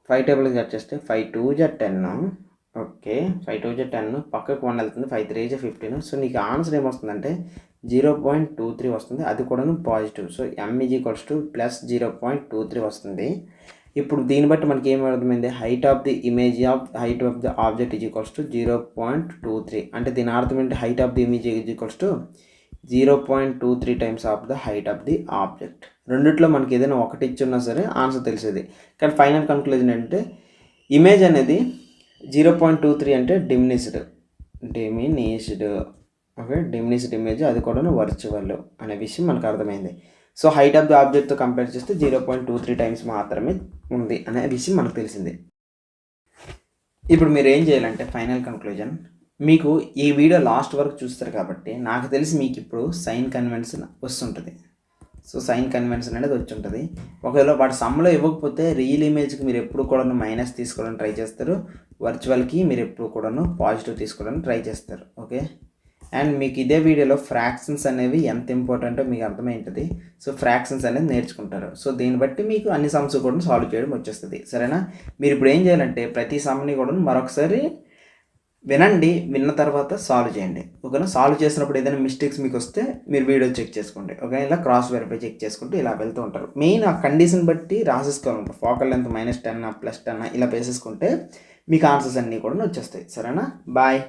5 టేబుల్కి కట్ చేస్తే 5 2 జా 10, ఓకే 5 2 జా 10, పక్కకు 1 వెళ్తుంది, 5 3 జా 15. సో నీకు ఆన్సర్ ఏమొస్తుందంటే 0.23 వస్తుంది, అది కూడాను పాజిటివ్. సో m ప్లస్ 0.23 వస్తుంది. ఇప్పుడు దీన్ని బట్టి మనకి ఏం అర్థమైంది, height of the image of height of the object is equals to 0.23. అంటే దీని అర్థం ఏంటి, height of the image is equals to 0.23 times of the height of the object. రెండిట్లో మనకి ఏదైనా ఒకటి ఇచ్చున్నా సరే ఆన్సర్ తెలిసేది. కానీ ఫైనల్ కన్క్లూజన్ ఏంటంటే ఇమేజ్ అనేది 0.23 అంటే డిమినిష్డ్, ఓకే డిమినిష్డ్ ఇమేజ్, అది కూడా వర్చువల్ అనే విషయం మనకు అర్థమైంది. సో హైట్ ఆఫ్ ది ఆబ్జెక్ట్తో కంపేర్ చేస్తే 0.23 టైమ్స్ మాత్రమే ఉంది అనే విషయం మనకు తెలిసింది. ఇప్పుడు మీరు ఏం చేయాలంటే ఫైనల్ కన్క్లూజన్, మీకు ఈ వీడియో లాస్ట్ వరకు చూస్తారు కాబట్టి నాకు తెలిసి మీకు ఇప్పుడు సైన్ కన్వెన్షన్ వస్తుంటుంది. సో సైన్ కన్వెన్షన్ అనేది వచ్చి ఉంటుంది. ఒకవేళ వాటి సమ్లో ఇవ్వకపోతే రియల్ ఇమేజ్కి మీరు ఎప్పుడు కూడా మైనస్ తీసుకోవడానికి ట్రై చేస్తారు, వర్చువల్కి మీరు ఎప్పుడు కూడాను పాజిటివ్ తీసుకోవడానికి ట్రై చేస్తారు. ఓకే, అండ్ మీకు ఇదే వీడియోలో ఫ్రాక్షన్స్ అనేవి ఎంత ఇంపార్టెంటో మీకు అర్థమైంటుంది. సో ఫ్రాక్షన్స్ అనేది నేర్చుకుంటారు. సో దీన్ని బట్టి మీకు అన్ని సమ్స్ కూడా సాల్వ్ చేయడం వచ్చేస్తుంది. సరేనా, మీరు ఇప్పుడు ఏం చేయాలంటే ప్రతి సమ్ని కూడా మరొకసారి వినండి, విన్న తర్వాత సాల్వ్ చేయండి. ఓకేనా, సాల్వ్ చేసినప్పుడు ఏదైనా మిస్టేక్స్ మీకు వస్తే మీరు వీడియో చెక్ చేసుకోండి. ఓకే, ఇలా క్రాస్ వెరిఫై చెక్ చేసుకుంటూ ఇలా వెళ్తూ ఉంటారు. మెయిన్ ఆ కండిషన్ బట్టి రాసేసుకోవాలంటారు. ఫోకల్ లెంత్ -10 +10 ఇలా వేసేసుకుంటే మీకు ఆన్సర్స్ అన్నీ కూడా వచ్చేస్తాయి. సరేనా, బాయ్.